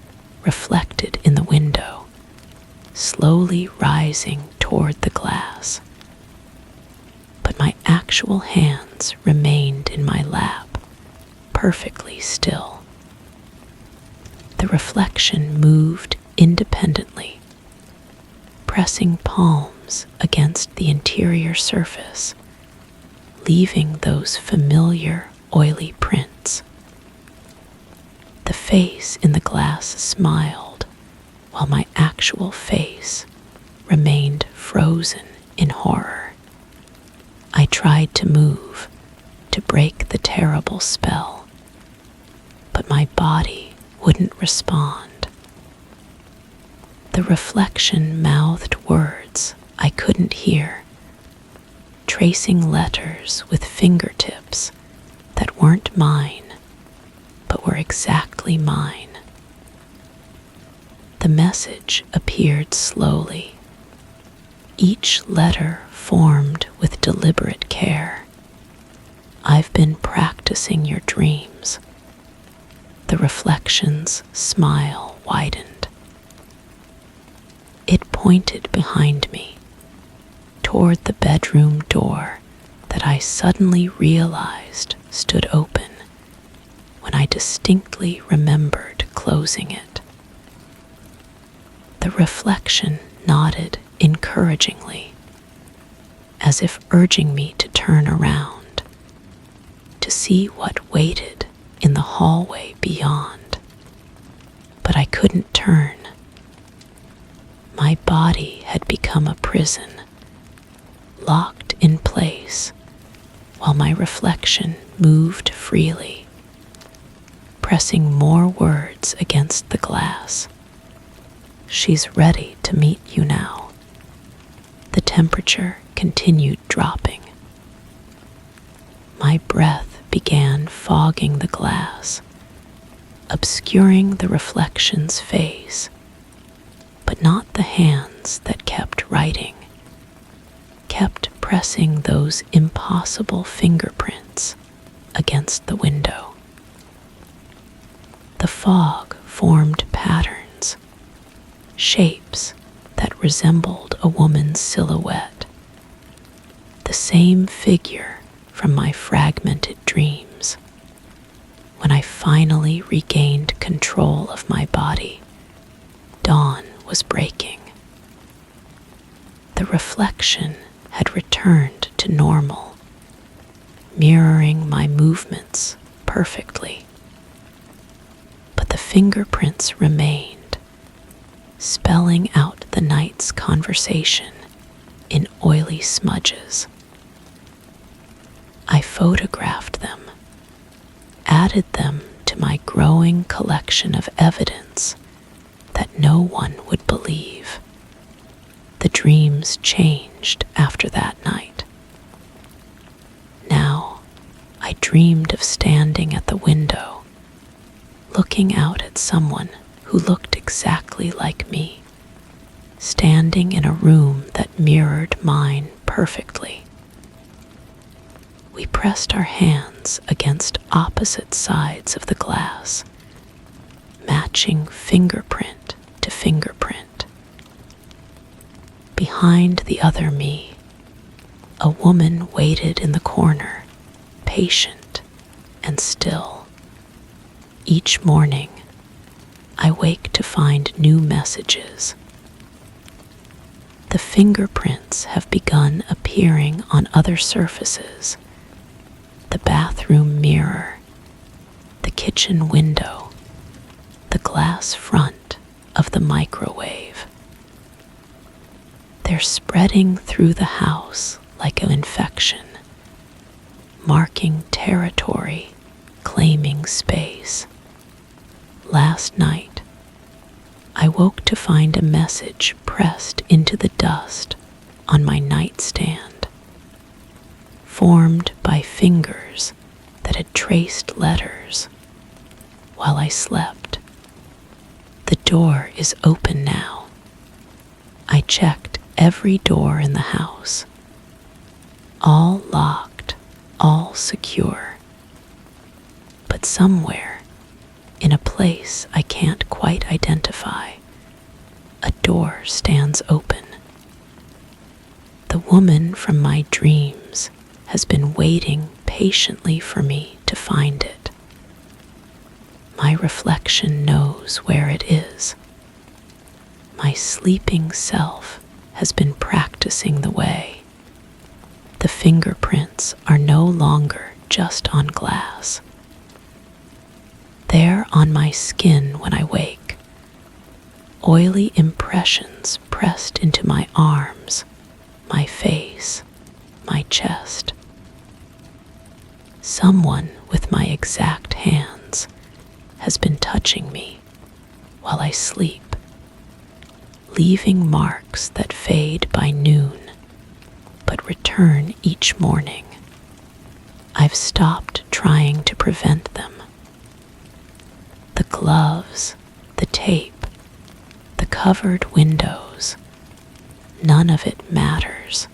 [SPEAKER 1] reflected in the window, slowly rising toward the glass. But my actual hands remained in my lap, perfectly still. The reflection moved independently, pressing palms against the interior surface, leaving those familiar oily prints. The face in the glass smiled, while my actual face remained frozen in horror. I tried to move, to break the terrible spell, but my body wouldn't respond. The reflection mouthed words I couldn't hear, tracing letters with fingertips that weren't mine, but were exactly mine. The message appeared slowly, each letter formed with deliberate care. I've been practicing your dreams. The reflection's smile widened. It pointed behind me, toward the bedroom door that I suddenly realized stood open when I distinctly remembered closing it. The reflection nodded encouragingly, as if urging me to turn around, to see what waited in the hallway beyond. But I couldn't turn. My body had become a prison, locked in place, while my reflection moved freely, pressing more words against the glass. She's ready to meet you now. The temperature continued dropping. My breath began fogging the glass, obscuring the reflection's face, but not the hands that kept writing, kept pressing those impossible fingerprints against the window. The fog formed patterns, shapes that resembled a woman's silhouette, the same figure from my fragmented dreams. When I finally regained control of my body, dawn was breaking. The The reflection had returned to normal, mirroring my movements perfectly. But the fingerprints remained, spelling out the night's conversation in oily smudges. I photographed them, added them to my growing collection of evidence that no one would believe. The dreams changed after that night. Now, I dreamed of standing at the window, looking out at someone who looked exactly like me, standing in a room that mirrored mine perfectly. We pressed our hands against opposite sides of the glass, matching fingerprint to fingerprint. Behind the other me, a woman waited in the corner, patient and still. Each morning, I wake to find new messages. The fingerprints have begun appearing on other surfaces: the bathroom mirror, the kitchen window, the glass front of the microwave. They're spreading through the house like an infection, marking territory, claiming space. Last night, I woke to find a message pressed into the dust on my nightstand, formed by fingers that had traced letters while I slept. The door is open now. I checked every door in the house. All locked, all secure. But somewhere, in a place I can't quite identify, a door stands open. The woman from my dreams has been waiting patiently for me to find it. My reflection knows where it is. My sleeping self has been practicing the way. The fingerprints are no longer just on glass. They're on my skin when I wake, oily impressions pressed into my arms, my face, my chest. Someone with my exact hands has been touching me while I sleep, leaving marks that fade by noon but return each morning. I've stopped trying to prevent them. The gloves, the tape, the covered windows, none of it matters.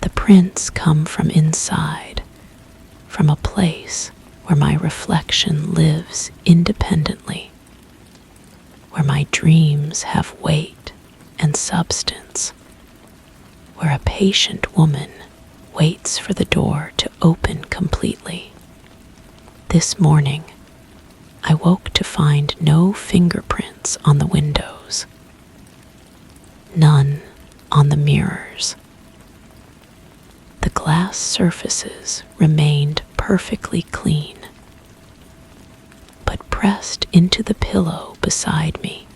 [SPEAKER 1] The prints come from inside, from a place where my reflection lives independently, where my dreams have weight and substance, where a patient woman waits for the door to open completely. This morning, I woke to find no fingerprints on the windows, none on the mirrors. The glass surfaces remained perfectly clean, but pressed into the pillow beside me,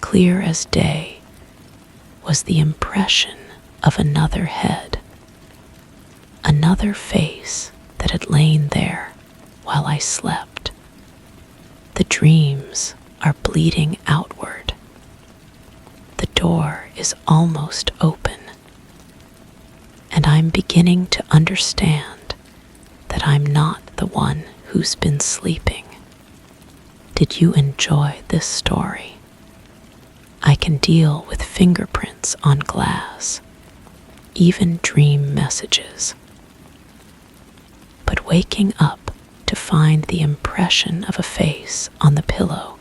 [SPEAKER 1] clear as day, was the impression of another head, another face that had lain there while I slept. The dreams are bleeding outward. The door is almost open, and I'm beginning to understand that I'm not the one who's been sleeping. Did you enjoy this story? I can deal with fingerprints on glass, even dream messages. But waking up to find the impression of a face on the pillow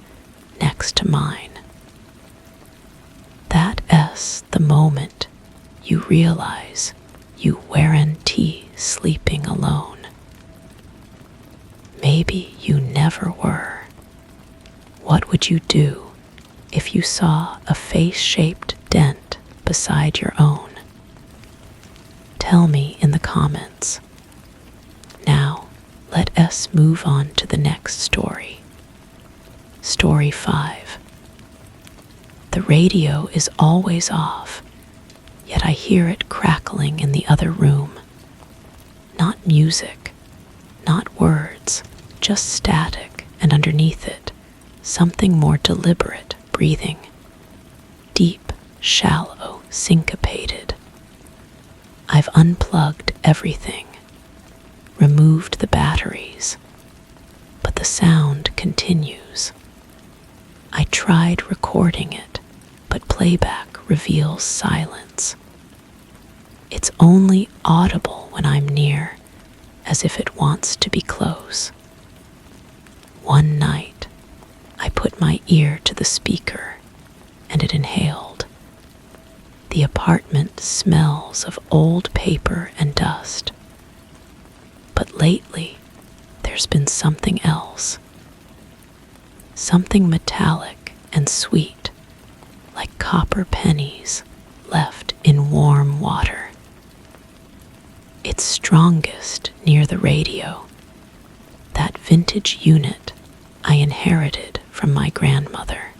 [SPEAKER 1] next to mine, that's the moment you realize you weren't sleeping alone. Maybe you never were. What would you do if you saw a face-shaped dent beside your own? Tell me in the comments. Now, let us move on to the next story. Story 5. The radio is always off, yet I hear it crackling in the other room. Not music, not words, just static, and underneath it, something more deliberate, breathing. Deep, shallow, syncopated. I've unplugged everything, removed the batteries, but the sound continues. I tried recording it, but playback reveals silence. It's only audible when I'm near, as if it wants to be close. One night, I put my ear to the speaker, and it inhaled. The apartment smells of old paper and dust. But lately, there's been something else. Something metallic and sweet, like copper pennies left in warm water. It's strongest near the radio, that vintage unit I inherited from my grandmother.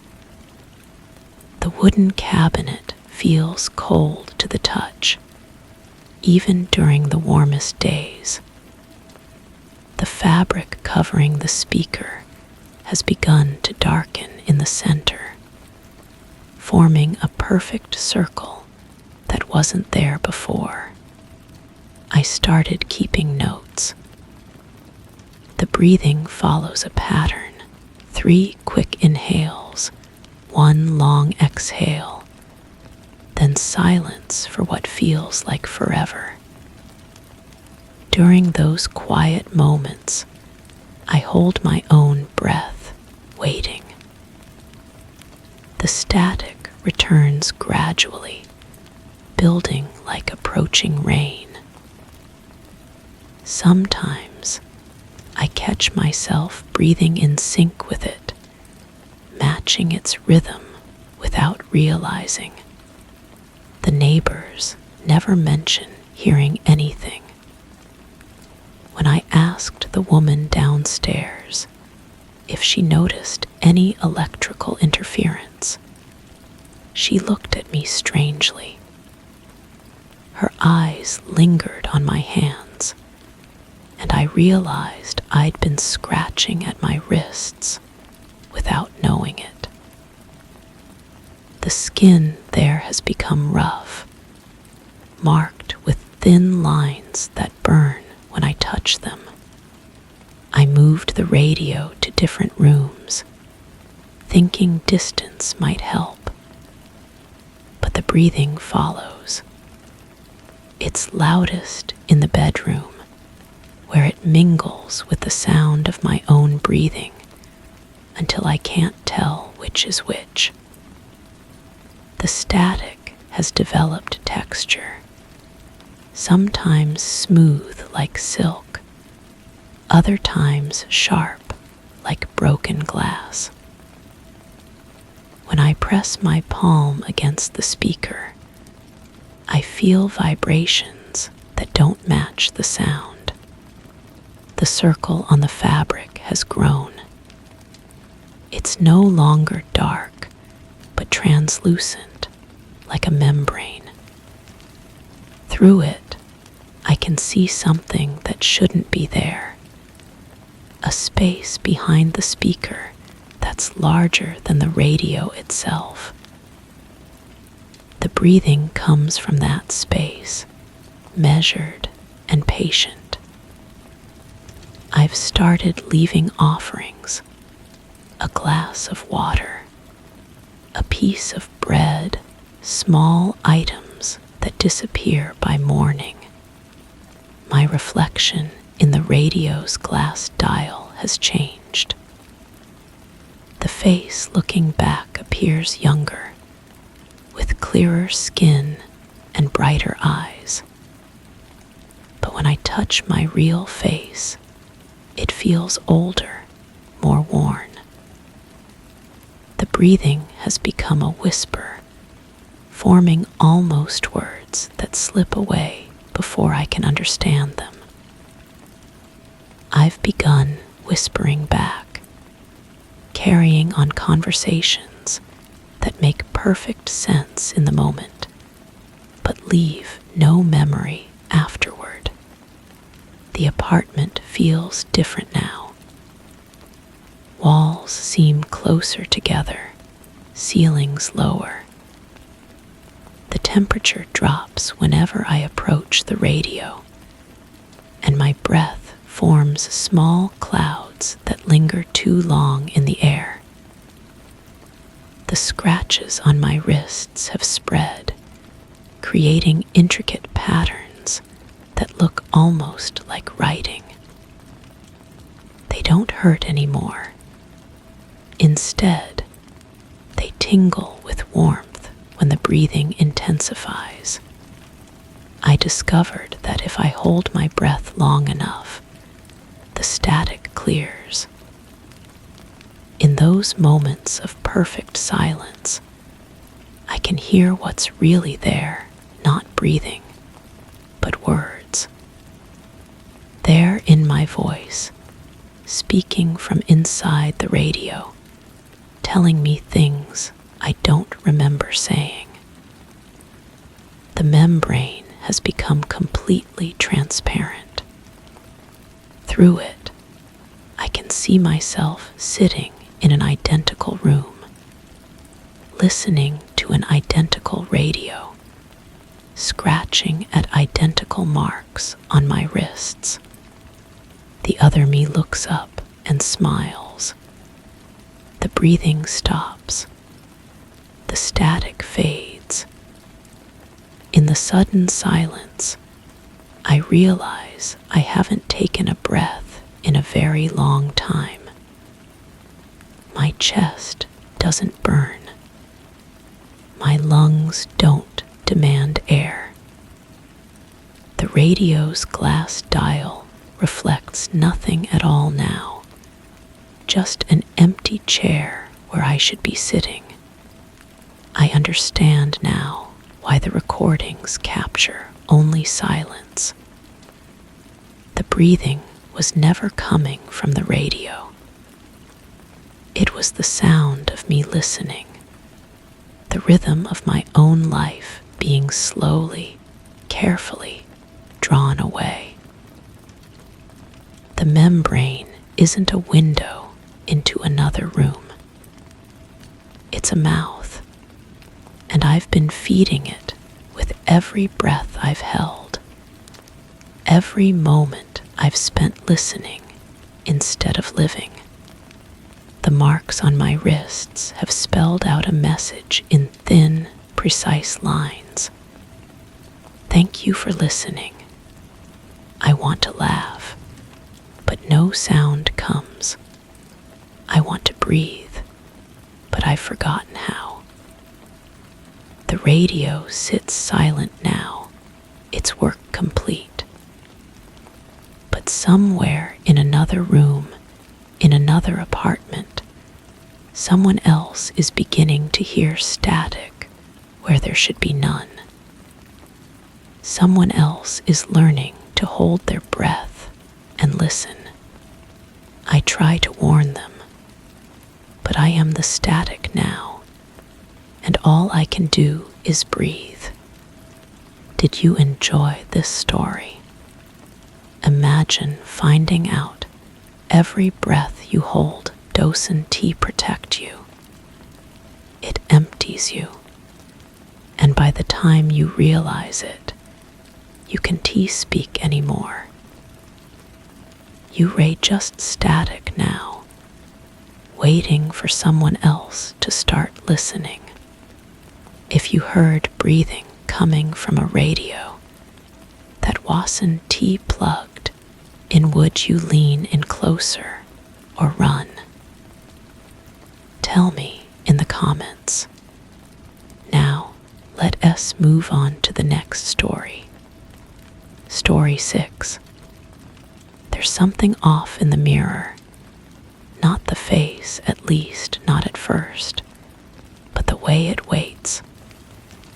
[SPEAKER 1] The wooden cabinet feels cold to the touch, even during the warmest days. The fabric covering the speaker has begun to darken in the center, forming a perfect circle that wasn't there before. I started keeping notes. The breathing follows a pattern: 3 quick inhales, 1 long exhale, then silence for what feels like forever. During those quiet moments, I hold my own breath, waiting. The static returns gradually, building like approaching rain. Sometimes I catch myself breathing in sync with it, matching its rhythm without realizing. The neighbors never mention hearing anything. When I asked the woman downstairs if she noticed any electrical interference, she looked at me strangely. Her eyes lingered on my hands, and I realized I'd been scratching at my wrists without knowing it. The skin there has become rough, marked with thin lines that burn when I touch them. I moved the radio to different rooms, thinking distance might help. But the breathing follows. It's loudest in the bedroom, where it mingles with the sound of my own breathing until I can't tell which is which. The static has developed texture, sometimes smooth like silk, other times sharp like broken glass. When I press my palm against the speaker, I feel vibrations that don't match the sound. The circle on the fabric has grown. It's no longer dark, but translucent, like a membrane. Through it, I can see something that shouldn't be there. A space behind the speaker that's larger than the radio itself. The breathing comes from that space, measured and patient. I've started leaving offerings: a glass of water, a piece of bread, small items that disappear by morning. My reflection in the radio's glass dial has changed. The face looking back appears younger, with clearer skin and brighter eyes. But when I touch my real face, it feels older, more worn. The breathing has become a whisper, forming almost words that slip away before I can understand them. I've begun whispering back, carrying on conversations that make perfect sense in the moment, but leave no memory afterward. The apartment feels different now. Walls seem closer together, ceilings lower. The temperature drops whenever I approach the radio, and my breath forms small clouds that linger too long in the air. The scratches on my wrists have spread, creating intricate patterns that look almost like writing. They don't hurt anymore. Instead, they tingle with warmth when the breathing intensifies. I discovered that if I hold my breath long enough, the static clears. In those moments of perfect silence, I can hear what's really there, not breathing, but words. They're in my voice, speaking from inside the radio, telling me things I don't remember saying. The membrane has become completely transparent. Through it, I can see myself sitting in an identical room, listening to an identical radio, scratching at identical marks on my wrists. The other me looks up and smiles. The breathing stops. The static fades. In the sudden silence, I realize I haven't taken a breath in a very long time. My chest doesn't burn. My lungs don't demand air. The radio's glass dial reflects nothing at all now, just an empty chair where I should be sitting. I understand now why the recordings capture only silence. The breathing was never coming from the radio. It was the sound of me listening, the rhythm of my own life being slowly, carefully drawn away. The membrane isn't a window into another room. It's a mouth, and I've been feeding it with every breath I've held, every moment I've spent listening instead of living. The marks on my wrists have spelled out a message in thin, precise lines. Thank you for listening. I want to laugh, but no sound comes. I want to breathe, but I've forgotten how. The radio sits silent now, its work complete. But somewhere in another room, in another apartment, someone else is beginning to hear static where there should be none. Someone else is learning to hold their breath and listen. I try to warn them, but I am the static now, and all I can do is breathe. Did you enjoy this story? Imagine finding out every breath you hold docent protect you. It empties you, and by the time you realize it, you can speak anymore. You ray just static now, waiting for someone else to start listening. If you heard breathing coming from a radio that wasn't plugged in, would you lean in closer or run? Tell me in the comments. Now, let us move on to the next story. Story 6. There's something off in the mirror. Not the face, at least not at first, but the way it waits.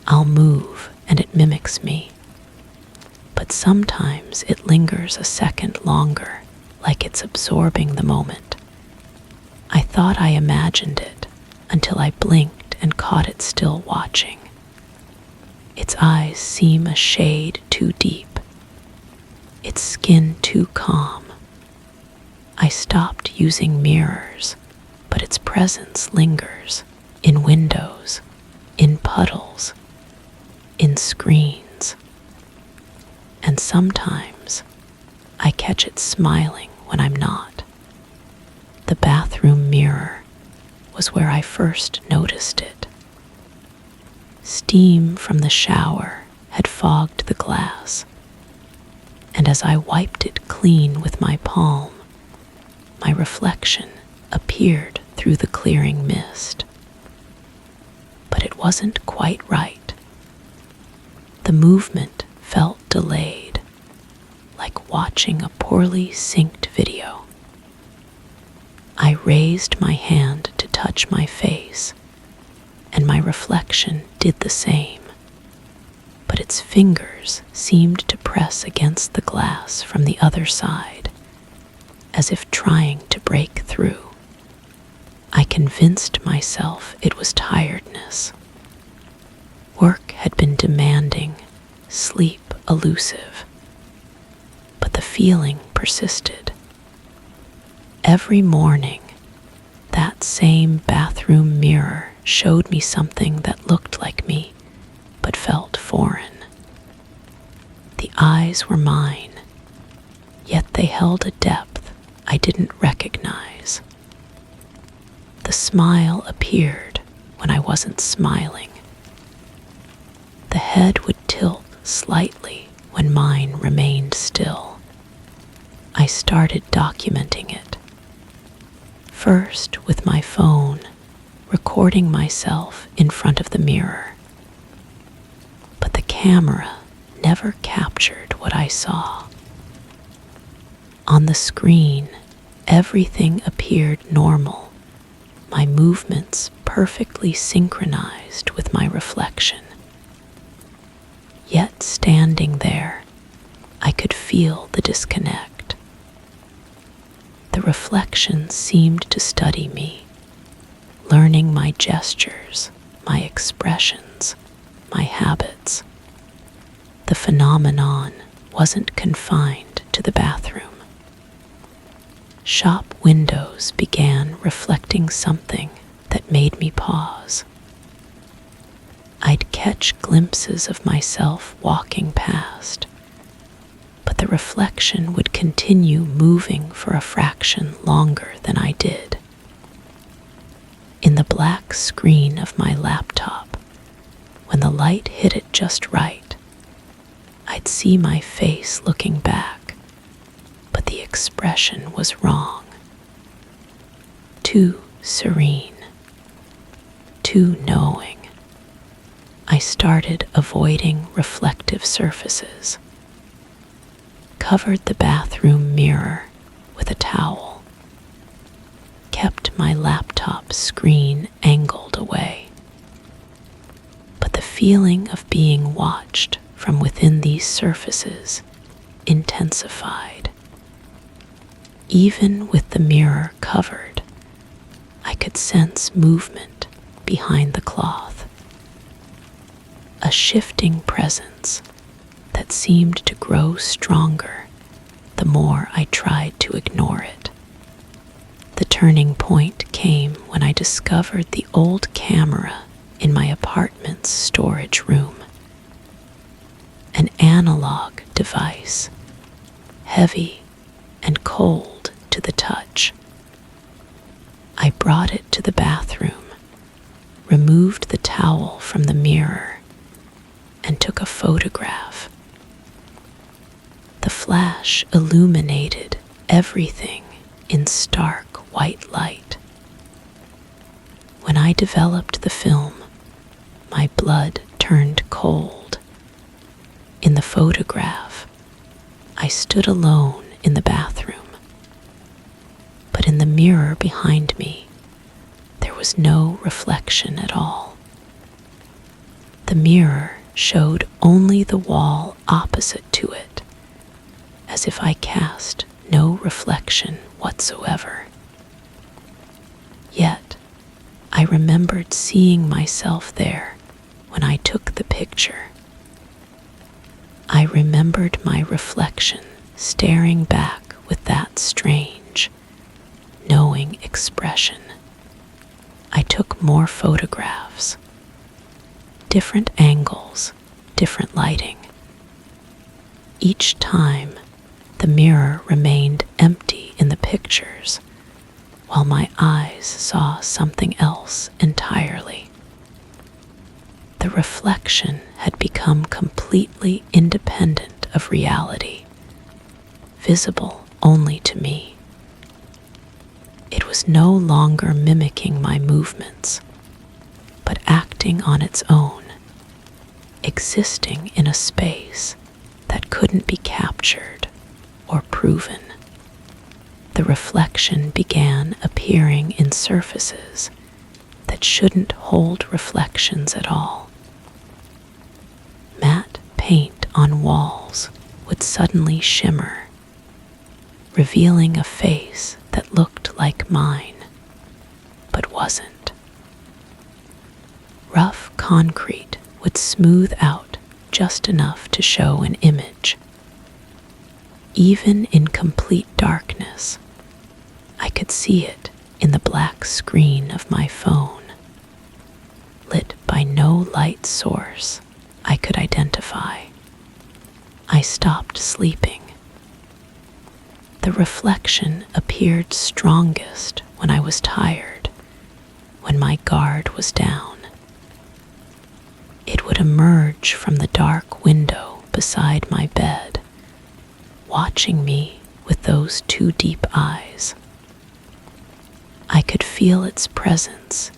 [SPEAKER 1] I'll move and it mimics me. But sometimes it lingers a second longer, like it's absorbing the moment. I thought I imagined it until I blinked and caught it still watching. Its eyes seem a shade too deep, its skin too calm. I stopped using mirrors, but its presence lingers in windows, in puddles, in screens. And sometimes I catch it smiling when I'm not. The bathroom mirror was where I first noticed it. Steam from the shower had fogged the glass, and as I wiped it clean with my palm, my reflection appeared through the clearing mist. But it wasn't quite right. The movement felt delayed, like watching a poorly synced video. I raised my hand to touch my face, and my reflection did the same, but its fingers seemed to press against the glass from the other side, as if trying to break through. I convinced myself it was tiredness. Work had been demanding, sleep elusive, but the feeling persisted. Every morning, that same bathroom mirror showed me something that looked like me, but felt foreign. The eyes were mine, yet they held a depth I didn't recognize. The smile appeared when I wasn't smiling. The head would tilt slightly when mine remained still. I started documenting it. First with my phone, recording myself in front of the mirror. But the camera never captured what I saw. On the screen, everything appeared normal, my movements perfectly synchronized with my reflection. Yet standing there, I could feel the disconnect. The reflection seemed to study me, learning my gestures, my expressions, my habits. The phenomenon wasn't confined to the bathroom. Shop windows began reflecting something that made me pause. I'd catch glimpses of myself walking past, but the reflection would continue moving for a fraction longer than I did. In the black screen of my laptop, when the light hit it just right, I'd see my face looking back, but the expression was wrong. Too serene, too knowing. I started avoiding reflective surfaces, covered the bathroom mirror with a towel, kept my laptop screen angled away. But the feeling of being watched from within these surfaces intensified. Even with the mirror covered, I could sense movement behind the cloth. A shifting presence that seemed to grow stronger the more I tried to ignore it. The turning point came when I discovered the old camera in my apartment's storage room. An analog device, heavy and cold to the touch. I brought it to the bathroom, removed the towel from the mirror, and took a photograph. The flash illuminated everything in stark white light. When I developed the film, my blood turned cold. In the photograph, I stood alone in the bathroom, but in the mirror behind me, there was no reflection at all. The The mirror showed only the wall opposite to it, as if I cast no reflection whatsoever. Yet, I remembered seeing myself there when I took the picture. I remembered my reflection staring back with that strange, knowing expression. I took more photographs. Different angles, different lighting. Each time, the mirror remained empty in the pictures, while my eyes saw something else entirely. The reflection had become completely independent of reality, visible only to me. It was no longer mimicking my movements, but acting on its own, existing in a space that couldn't be captured or proven. The reflection began appearing in surfaces that shouldn't hold reflections at all. Matte paint on walls would suddenly shimmer, revealing a face that looked like mine, but wasn't. Rough concrete would smooth out just enough to show an image. Even in complete darkness, I could see it in the black screen of my phone, lit by no light source I could identify. I stopped sleeping. The reflection appeared strongest when I was tired, when my guard was down. It would emerge from the dark window beside my bed, watching me with those two deep eyes. I could feel its presence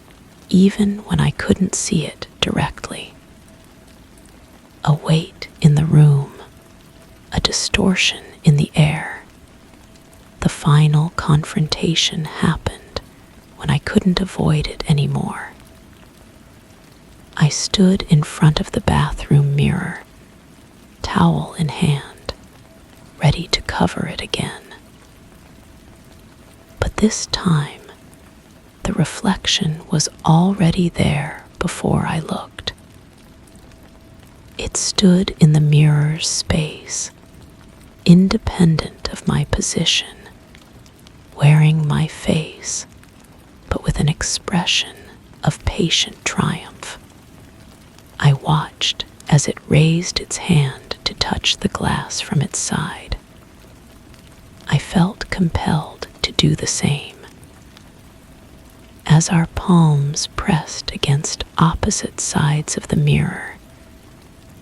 [SPEAKER 1] even when I couldn't see it directly. A weight in the room, a distortion in the air. The final confrontation happened when I couldn't avoid it anymore. I stood in front of the bathroom mirror, towel in hand, ready to cover it again. But this time, the reflection was already there before I looked. It stood in the mirror's space, independent of my position, wearing my face, but with an expression of patient triumph. I watched as it raised its hand to touch the glass from its side. I felt compelled to do the same. As our palms pressed against opposite sides of the mirror,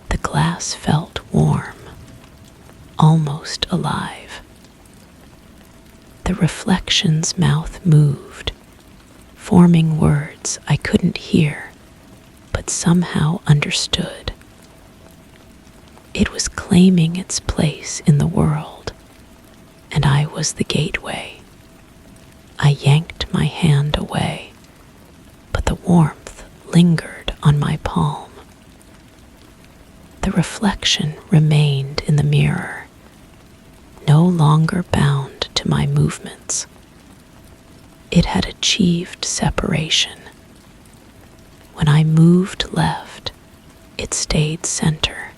[SPEAKER 1] the glass felt warm, almost alive. The reflection's mouth moved, forming words I couldn't hear, but somehow understood. It was claiming its place in the world, and I was the gateway. I yanked my hand away, but the warmth lingered on my palm. The reflection remained in the mirror, no longer bound to my movements. It had achieved separation. When I moved left, it stayed center.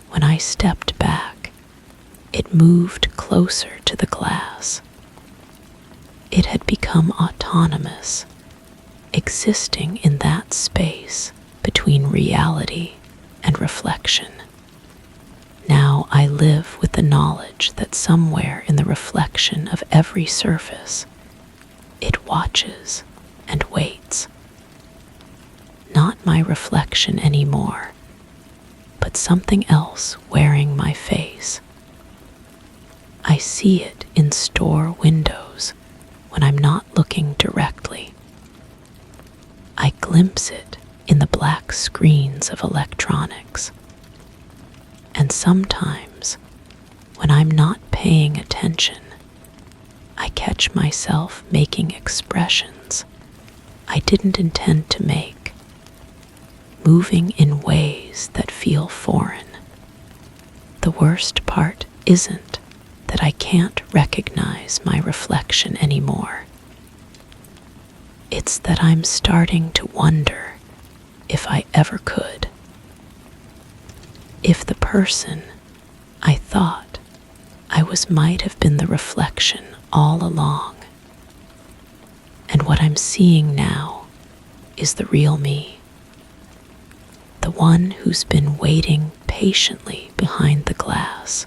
[SPEAKER 1] When I stepped back, it moved closer to the glass. It had become autonomous, existing in that space between reality and reflection. Now I live with the knowledge that somewhere in the reflection of every surface, it watches and waits. Not my reflection anymore, but something else wearing my face. I see it in store windows when I'm not looking directly. I glimpse it in the black screens of electronics. And sometimes, when I'm not paying attention, I catch myself making expressions I didn't intend to make. moving in ways that feel foreign. The worst part isn't that I can't recognize my reflection anymore. It's that I'm starting to wonder if I ever could. If the person I thought I was might have been the reflection all along. And what I'm seeing now is the real me. The one who's been waiting patiently behind the glass,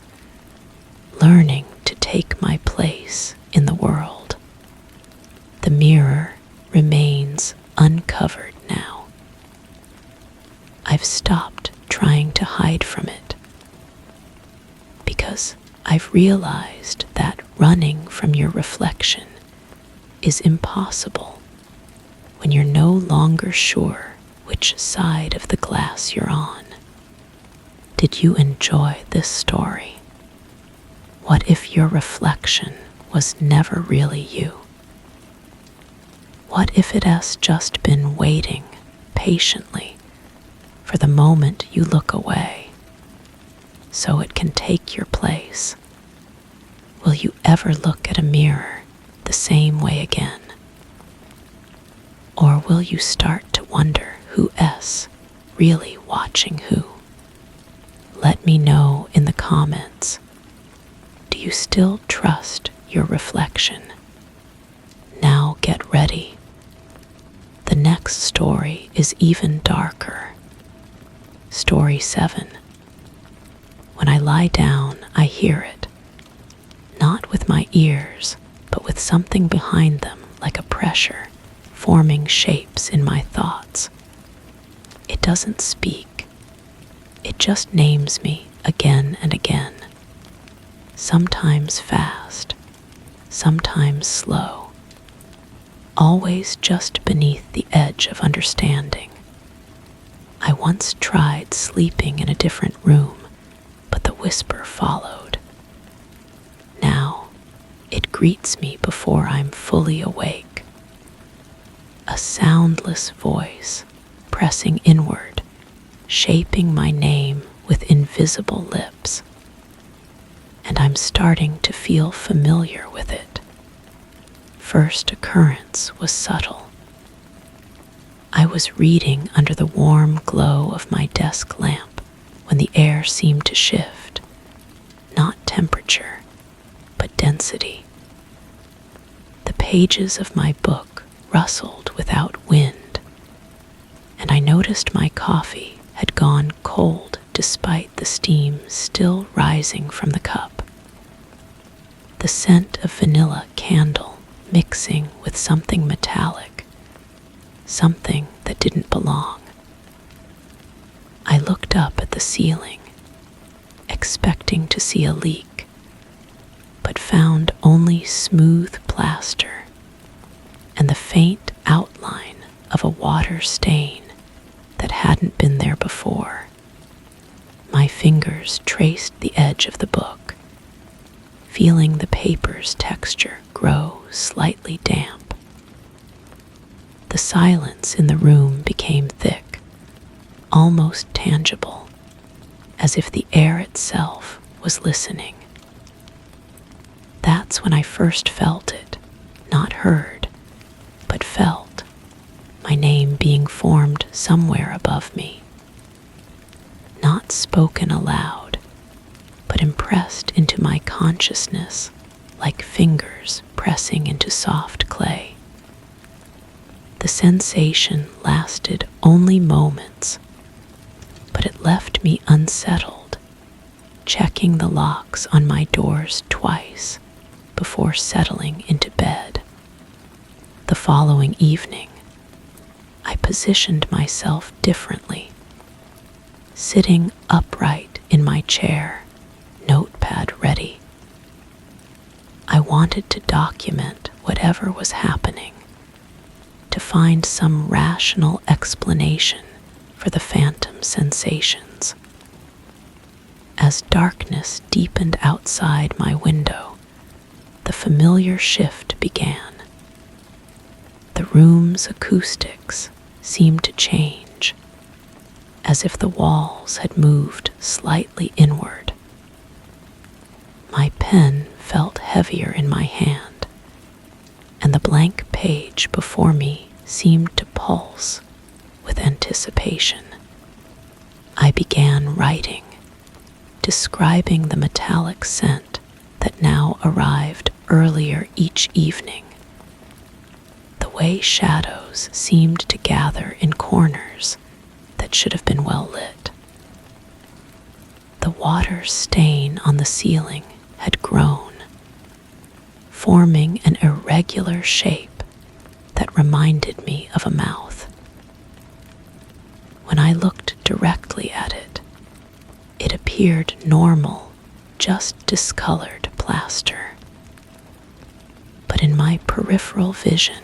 [SPEAKER 1] learning to take my place in the world. The mirror remains uncovered now. I've stopped trying to hide from it because I've realized that running from your reflection is impossible when you're no longer sure which side of the glass you're on. Did you enjoy this story? What if your reflection was never really you? What if it has just been waiting patiently for the moment you look away so it can take your place? Will you ever look at a mirror the same way again? Or will you start to wonder who's really watching who? Let me know in the comments. Do you still trust your reflection? Now get ready. The next story is even darker. Story 7. When I lie down, I hear it. Not with my ears, but with something behind them, like a pressure, forming shapes in my thoughts. It doesn't speak. It just names me again and again. Sometimes fast, sometimes slow. Always just beneath the edge of understanding. I once tried sleeping in a different room, but the whisper followed. Now, it greets me before I'm fully awake. A soundless voice pressing inward, shaping my name with invisible lips. And I'm starting to feel familiar with it. First occurrence was subtle. I was reading under the warm glow of my desk lamp when the air seemed to shift, not temperature, but density. The pages of my book rustled without wind, and I noticed my coffee had gone cold despite the steam still rising from the cup. The scent of vanilla candle mixing with something metallic, something that didn't belong. I looked up at the ceiling, expecting to see a leak, but found only smooth plaster and the faint outline of a water stain that hadn't been there before. My fingers traced the edge of the book, feeling the paper's texture grow slightly damp. The silence in the room became thick, almost tangible, as if the air itself was listening. That's when I first felt it, not heard, but felt, my name being formed somewhere above me. Not spoken aloud, but impressed into my consciousness like fingers pressing into soft clay. The sensation lasted only moments, but it left me unsettled, checking the locks on my doors twice before settling into bed. The following evening, I positioned myself differently, sitting upright in my chair, notepad ready. I wanted to document whatever was happening, to find some rational explanation for the phantom sensations. As darkness deepened outside my window, the familiar shift began. The room's acoustics seemed to change. as if the walls had moved slightly inward. My pen felt heavier in my hand, and the blank page before me seemed to pulse with anticipation. I began writing, describing the metallic scent that now arrived earlier each evening. The way shadows seemed to gather in corners that should have been well lit. The water stain on the ceiling had grown, forming an irregular shape that reminded me of a mouth. When I looked directly at it, it appeared normal, just discolored plaster. But in my peripheral vision,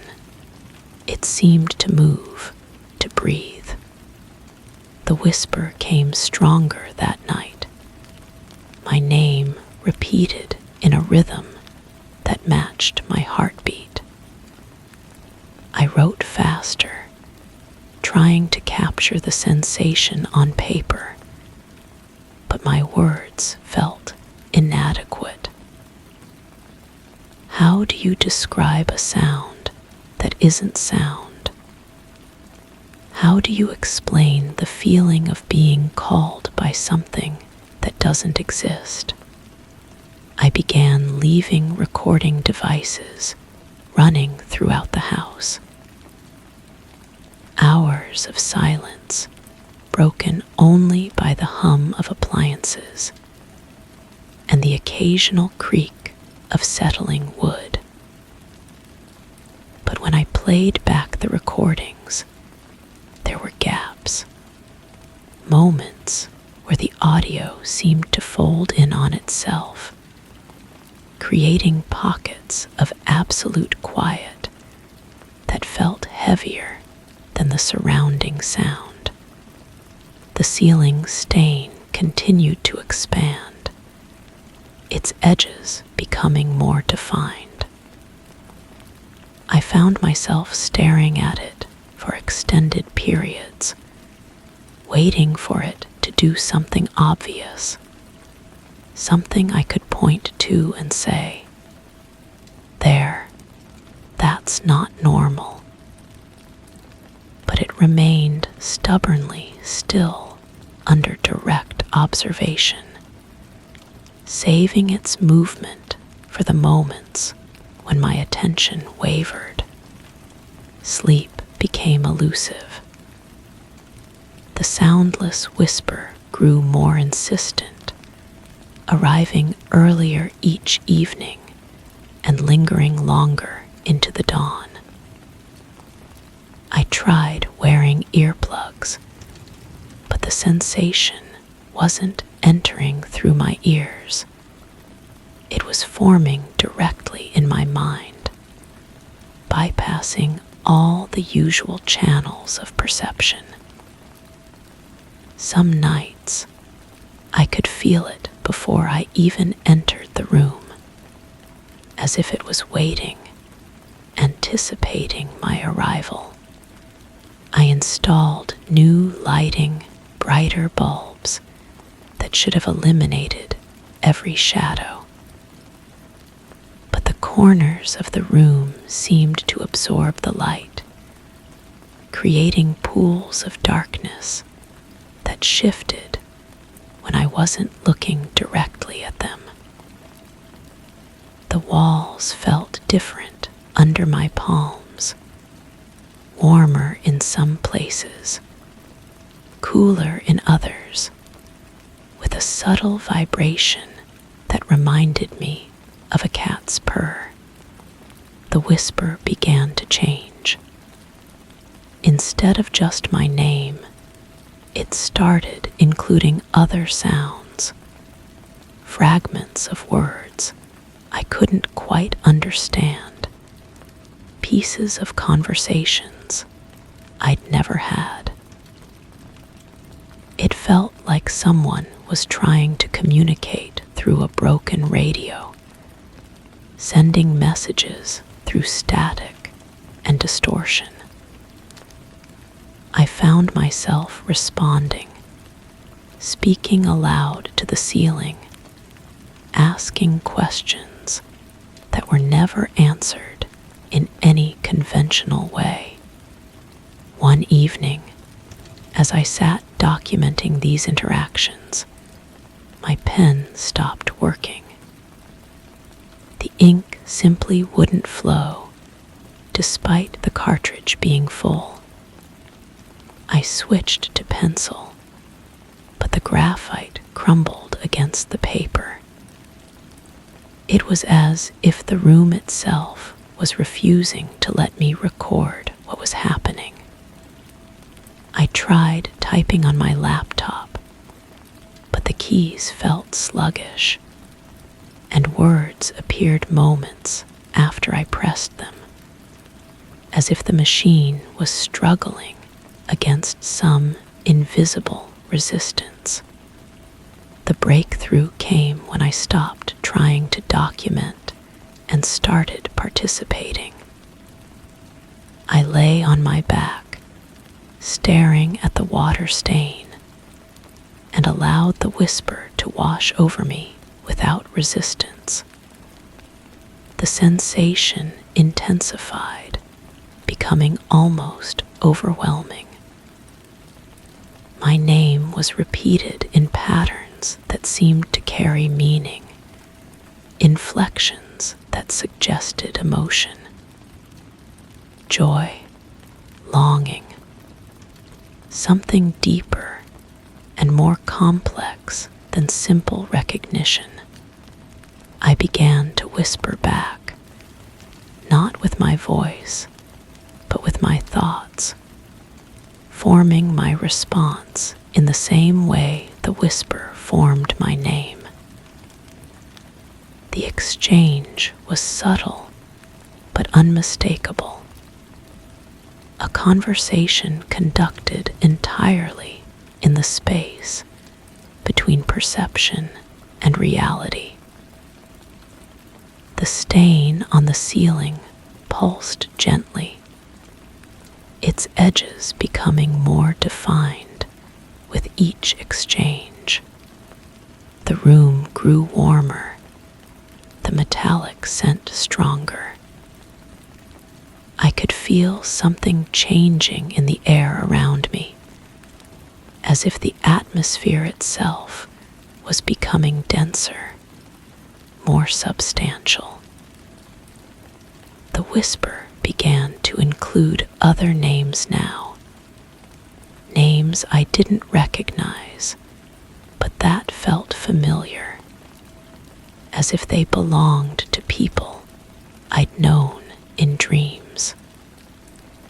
[SPEAKER 1] it seemed to move, to breathe. The whisper came stronger that night, my name repeated in a rhythm that matched my heartbeat. I wrote faster, trying to capture the sensation on paper, but my words felt inadequate. How do you describe a sound that isn't sound? How do you explain the feeling of being called by something that doesn't exist? I began leaving recording devices running throughout the house. Hours of silence, broken only by the hum of appliances and the occasional creak of settling wood. But when I played back the recordings, there were gaps, moments where the audio seemed to fold in on itself, creating pockets of absolute quiet that felt heavier than the surrounding sound. The ceiling stain continued to expand, its edges becoming more defined. I found myself staring at it for extended periods, waiting for it to do something obvious, something I could point to and say, "There, that's not normal." But it remained stubbornly still under direct observation, saving its movement for the moments when my attention wavered. Sleep became elusive. The soundless whisper grew more insistent, arriving earlier each evening and lingering longer into the dawn. I tried wearing earplugs, but the sensation wasn't entering through my ears. It was forming directly in my mind, bypassing all the usual channels of perception. Some nights, I could feel it before I even entered the room, as if it was waiting, anticipating my arrival. I installed new lighting, brighter bulbs that should have eliminated every shadow. But the corners of the room seemed to absorb the light, creating pools of darkness that shifted when I wasn't looking directly at them. The walls felt different under my palms, warmer in some places, cooler in others, with a subtle vibration that reminded me of a cat's purr. The whisper began to change. Instead of just my name, it started including other sounds, fragments of words I couldn't quite understand, pieces of conversations I'd never had. It felt like someone was trying to communicate through a broken radio, sending messages through static and distortion. I found myself responding speaking aloud to the ceiling, asking questions that were never answered in any conventional way. One evening, as I sat documenting these interactions, my pen stopped working. The ink simply wouldn't flow, despite the cartridge being full. I switched to pencil, but the graphite crumbled against the paper. It was as if the room itself was refusing to let me record what was happening. I tried typing on my laptop, but the keys felt sluggish, and words appeared moments after I pressed them, as if the machine was struggling against some invisible resistance. The breakthrough came when I stopped trying to document and started participating. I lay on my back, staring at the water stain, and allowed the whisper to wash over me without resistance. The sensation intensified, becoming almost overwhelming. My name was repeated in patterns that seemed to carry meaning, inflections that suggested emotion, joy, longing, something deeper and more complex than simple recognition. I began to whisper back, not with my voice, but with my thoughts, forming my response in the same way the whisper formed my name. The exchange was subtle but unmistakable, a conversation conducted entirely in the space between perception and reality. The stain on the ceiling pulsed gently, its edges becoming more defined with each exchange. The room grew warmer, the metallic scent stronger. I could feel something changing in the air around me, as if the atmosphere itself was becoming denser, more substantial. The whisper began to include other names now, names I didn't recognize, but that felt familiar, as if they belonged to people I'd known in dreams.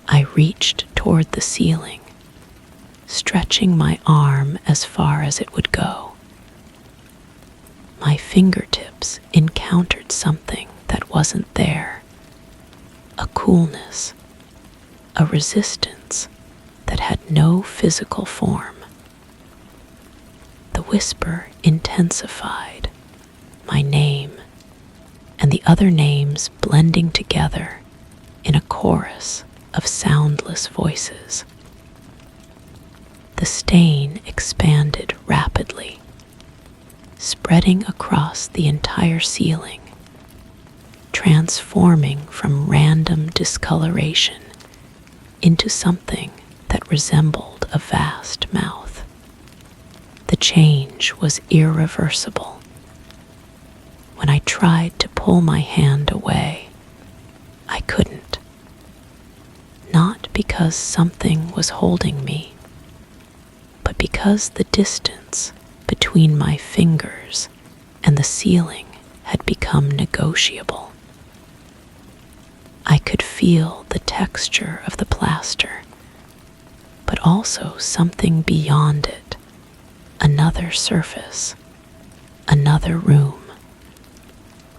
[SPEAKER 1] I reached toward the ceiling, stretching my arm as far as it would go. My fingertips encountered something that wasn't there, a coolness, a resistance that had no physical form. The whisper intensified, my name and the other names blending together in a chorus of soundless voices. The stain expanded rapidly, spreading across the entire ceiling, transforming from random discoloration into something that resembled a vast mouth. The change was irreversible. When I tried to pull my hand away, I couldn't. Not because something was holding me, but because the distance between my fingers and the ceiling had become negotiable. I could feel the texture of the plaster, but also something beyond it, another surface, another room,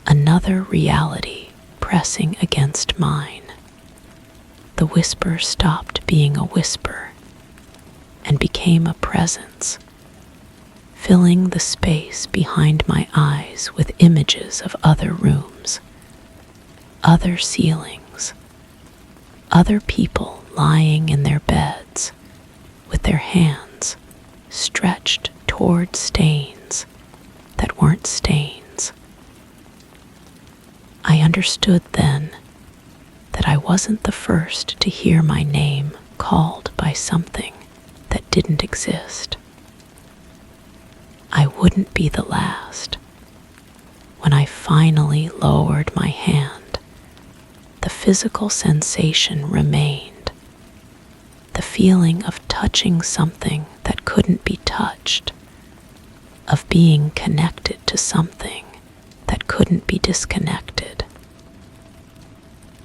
[SPEAKER 1] another reality pressing against mine. The whisper stopped being a whisper and became a presence, filling the space behind my eyes with images of other rooms, other ceilings, other people lying in their beds with their hands stretched toward stains that weren't stains. I understood then that I wasn't the first to hear my name called by something that didn't exist. I wouldn't be the last. When I finally lowered my hand, the physical sensation remained. The feeling of touching something that couldn't be touched, of being connected to something that couldn't be disconnected.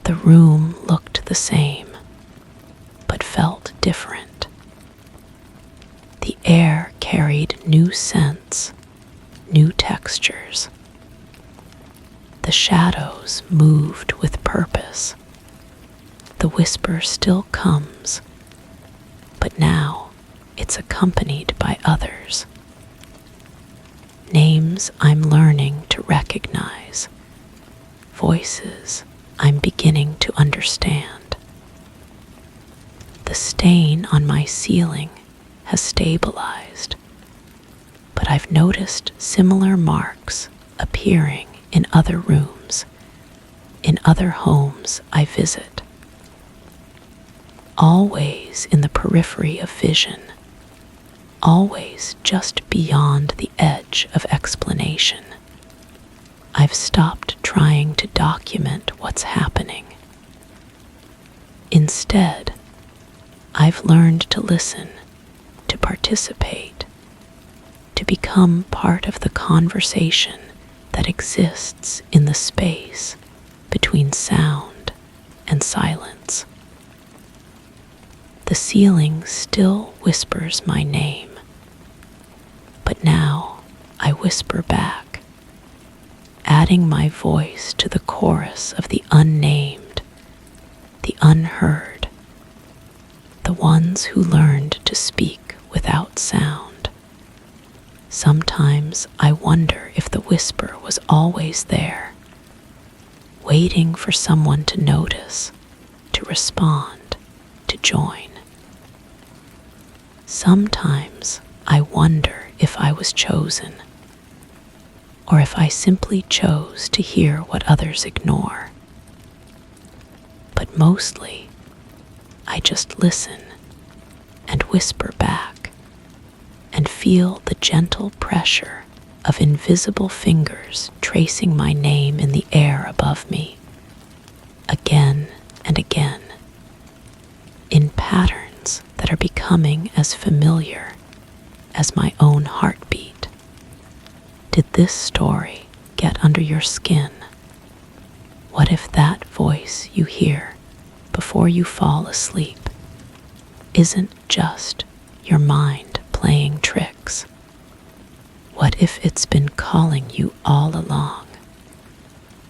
[SPEAKER 1] The room looked the same, but felt different. The air carried new scents, new textures. The shadows moved with purpose. The whisper still comes, but now it's accompanied by others. Names I'm learning to recognize, voices I'm beginning to understand. The stain on my ceiling has stabilized, but I've noticed similar marks appearing in other rooms, in other homes I visit. Always in the periphery of vision, always just beyond the edge of explanation. I've stopped trying to document what's happening. Instead, I've learned to listen, to participate, to become part of the conversation that exists in the space between sound and silence. The ceiling still whispers my name, but now I whisper back, adding my voice to the chorus of the unnamed, the unheard, the ones who learned to speak without sound. Sometimes I wonder if the whisper was always there, waiting for someone to notice, to respond, to join. Sometimes I wonder if I was chosen, or if I simply chose to hear what others ignore. But mostly, I just listen and whisper back and feel the gentle pressure of invisible fingers tracing my name in the air above me, again and again, in patterns that are becoming as familiar as my own heartbeat. Did this story get under your skin? What if that voice you hear before you fall asleep isn't just your mind playing tricks? What if it's been calling you all along,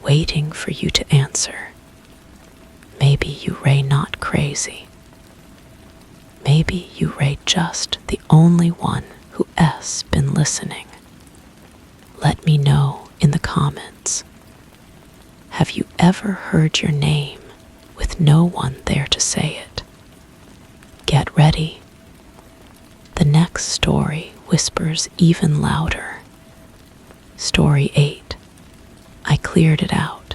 [SPEAKER 1] waiting for you to answer? Maybe you ray not crazy. Maybe you ray just the only one who has been listening. Let me know in the comments. Have you ever heard your name with no one there to say it? Get ready. The next story whispers even louder. Story 8. I cleared it out,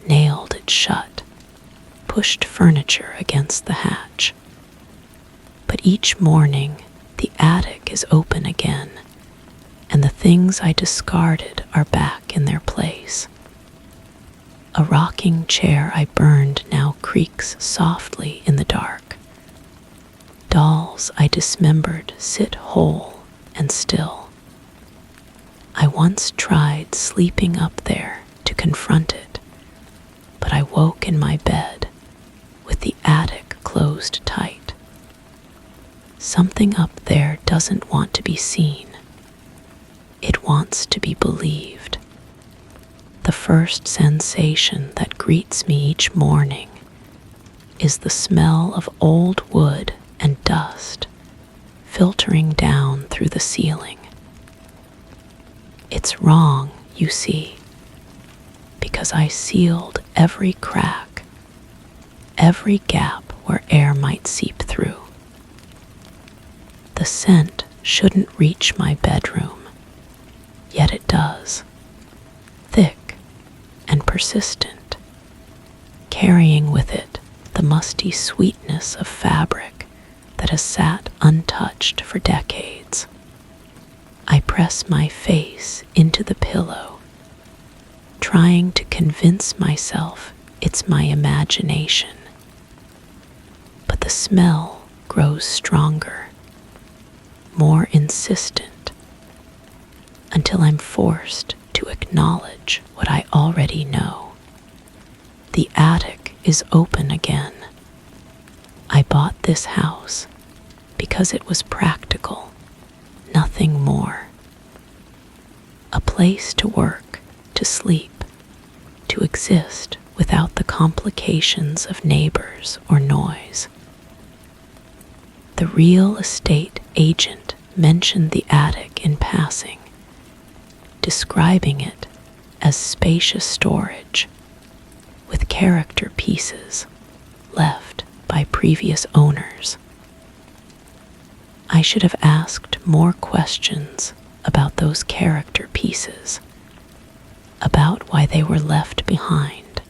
[SPEAKER 1] nailed it shut, pushed furniture against the hatch. But each morning, the attic is open again, and the things I discarded are back in their place. A rocking chair I burned now creaks softly in the dark. Dolls I dismembered sit whole and still. I once tried sleeping up there to confront it, but I woke in my bed with the attic closed tight. Something up there doesn't want to be seen. It wants to be believed. The first sensation that greets me each morning is the smell of old wood and dust filtering down through the ceiling. It's wrong, you see, because I sealed every crack, every gap where air might seep through. The scent shouldn't reach my bedroom, yet it does, thick and persistent, carrying with it the musty sweetness of fabric that has sat untouched for decades. I press my face into the pillow, trying to convince myself it's my imagination. But the smell grows stronger, more insistent, until I'm forced to acknowledge what I already know. The attic is open again. I bought this house because it was practical, nothing more. A place to work, to sleep, to exist without the complications of neighbors or noise. The real estate agent mentioned the attic in passing, describing it as spacious storage with character pieces left by previous owners. I should have asked more questions about those character pieces, about why they were left behind,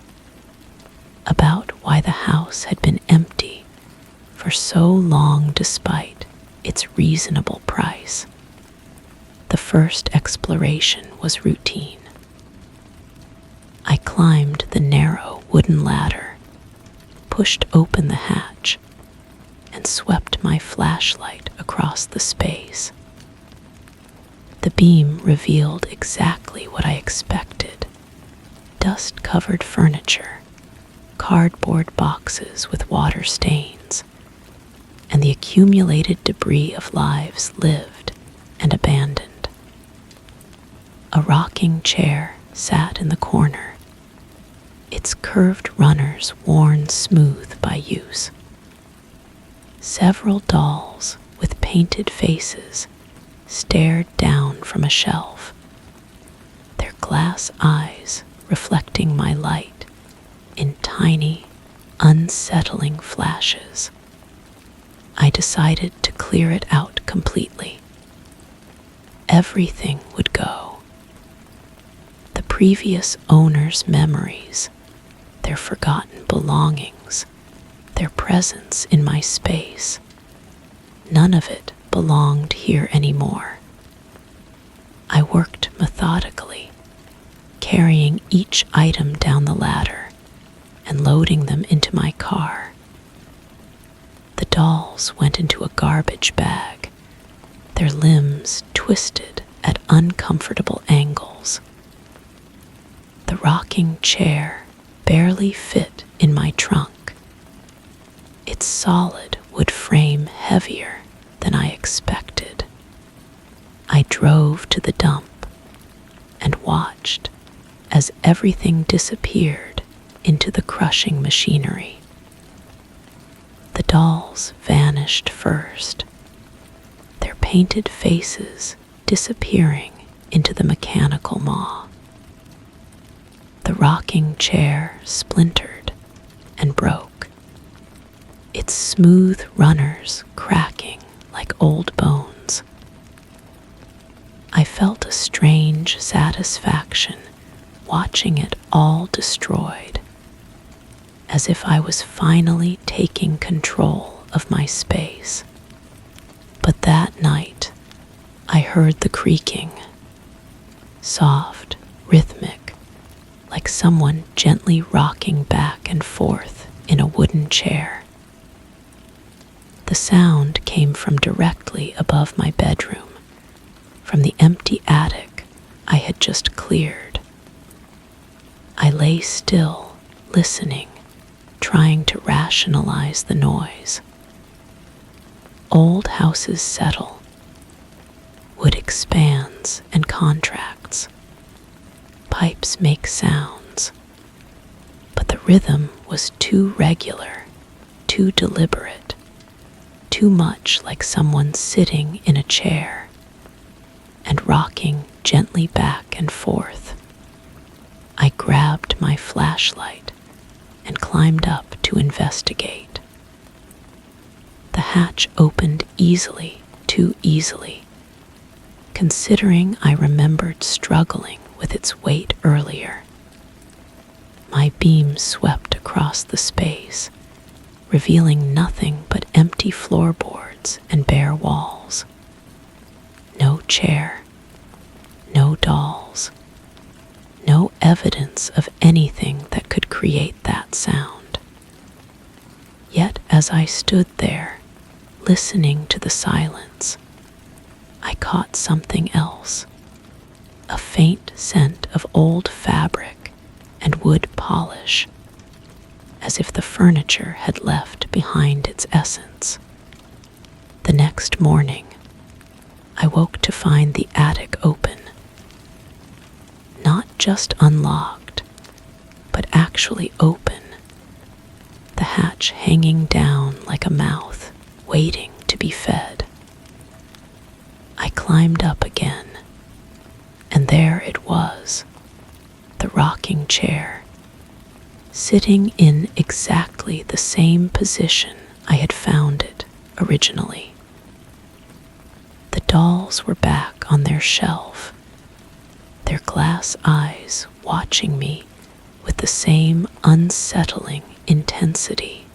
[SPEAKER 1] about why the house had been empty for so long despite its reasonable price. The first exploration was routine. I climbed the narrow wooden ladder, pushed open the hatch, and swept my flashlight across the space. The beam revealed exactly what I expected: dust-covered furniture, cardboard boxes with water stains, and the accumulated debris of lives lived and abandoned. A rocking chair sat in the corner, its curved runners worn smooth by use. Several dolls with painted faces stared down from a shelf, their glass eyes reflecting my light in tiny, unsettling flashes. I decided to clear it out completely. Everything would go. The previous owner's memories, their forgotten belongings, their presence in my space. None of it belonged here anymore. I worked methodically, carrying each item down the ladder and loading them into my car. The dolls went into a garbage bag, their limbs twisted at uncomfortable angles. The rocking chair barely fit in my trunk, its solid wood frame heavier than I expected. I drove to the dump and watched as everything disappeared into the crushing machinery. The dolls vanished first, their painted faces disappearing into the mechanical maw. The rocking chair splintered and broke, its smooth runners cracking like old bones. I felt a strange satisfaction watching it all destroyed, as if I was finally taking control of my space. But that night, I heard the creaking, soft, rhythmic, like someone gently rocking back and forth in a wooden chair. The sound came from directly above my bedroom, from the empty attic I had just cleared. I lay still, listening, trying to rationalize the noise. Old houses settle. Wood expands and contracts. Pipes make sounds. But the rhythm was too regular, too deliberate, too much like someone sitting in a chair and rocking gently back and forth. I grabbed my flashlight and climbed up to investigate. The hatch opened easily, too easily, considering I remembered struggling with its weight earlier. My beam swept across the space, revealing nothing but empty floorboards and bare walls. No chair, no dolls, no evidence of anything that could create that sound. Yet as I stood there, listening to the silence, I caught something else, a faint scent of old fabric and wood polish, as if the furniture had left behind its essence. The next morning, I woke to find the attic open, not just unlocked, but actually open, the hatch hanging down like a mouth, waiting to be fed. I climbed up again, and there it was, the rocking chair, sitting in exactly the same position I had found it originally. The dolls were back on their shelf, their glass eyes watching me with the same unsettling intensity.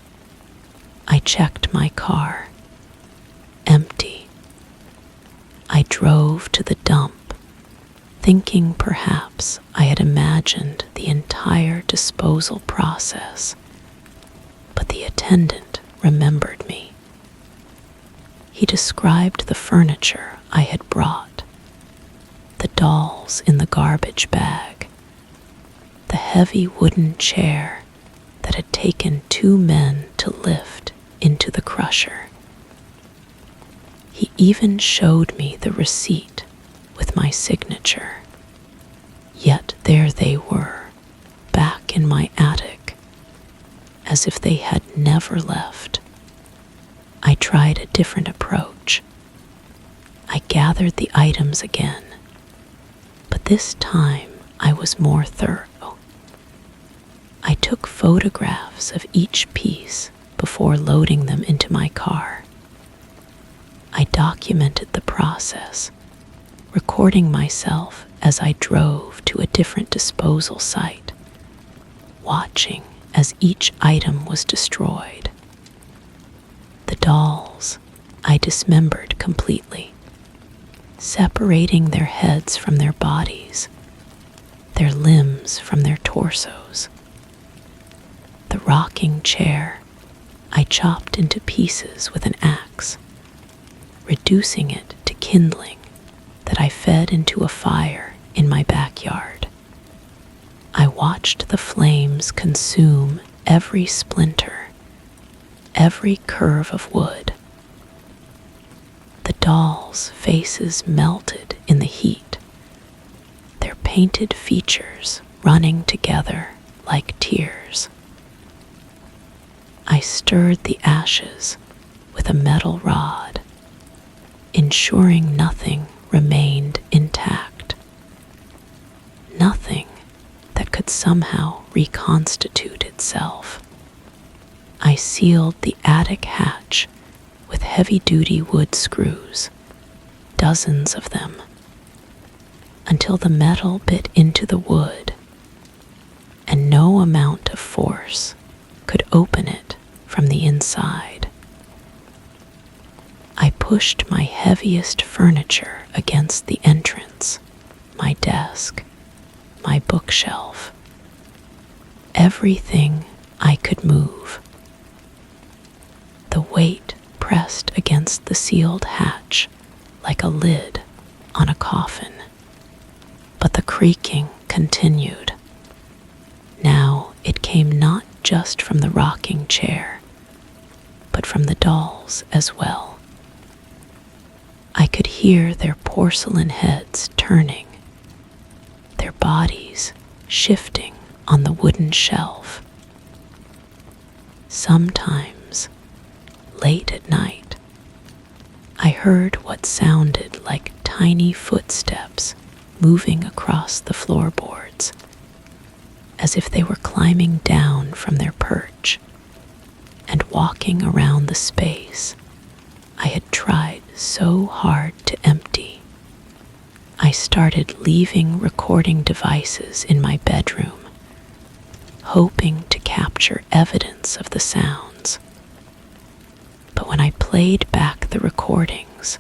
[SPEAKER 1] I checked my car. Empty. I drove to the dump, thinking perhaps I had imagined the entire disposal process, but the attendant remembered me. He described the furniture I had brought, the dolls in the garbage bag, the heavy wooden chair that had taken 2 men to lift into the crusher. He even showed me the receipt with my signature. Yet there they were, back in my attic, as if they had never left. I tried a different approach. I gathered the items again, but this time I was more thorough. I took photographs of each piece before loading them into my car. I documented the process, recording myself as I drove to a different disposal site, watching as each item was destroyed. The dolls I dismembered completely, separating their heads from their bodies, their limbs from their torsos. The rocking chair I chopped into pieces with an axe, reducing it to kindling that I fed into a fire in my backyard. I watched the flames consume every splinter, every curve of wood. The dolls' faces melted in the heat, their painted features running together like tears. I stirred the ashes with a metal rod, ensuring nothing remained intact. Nothing that could somehow reconstitute itself. I sealed the attic hatch with heavy-duty wood screws, dozens of them, until the metal bit into the wood, and no amount of force could open it from the inside. I pushed my heaviest furniture against the entrance, my desk, my bookshelf, everything I could move. The weight pressed against the sealed hatch like a lid on a coffin, but the creaking continued. Now it came not just from the rocking chair, but from the dolls as well. I could hear their porcelain heads turning, their bodies shifting on the wooden shelf. Sometimes, late at night, I heard what sounded like tiny footsteps moving across the floorboards, as if they were climbing down from their perch and walking around the space I had tried so hard to empty. I started leaving recording devices in my bedroom, hoping to capture evidence of the sounds. But when I played back the recordings,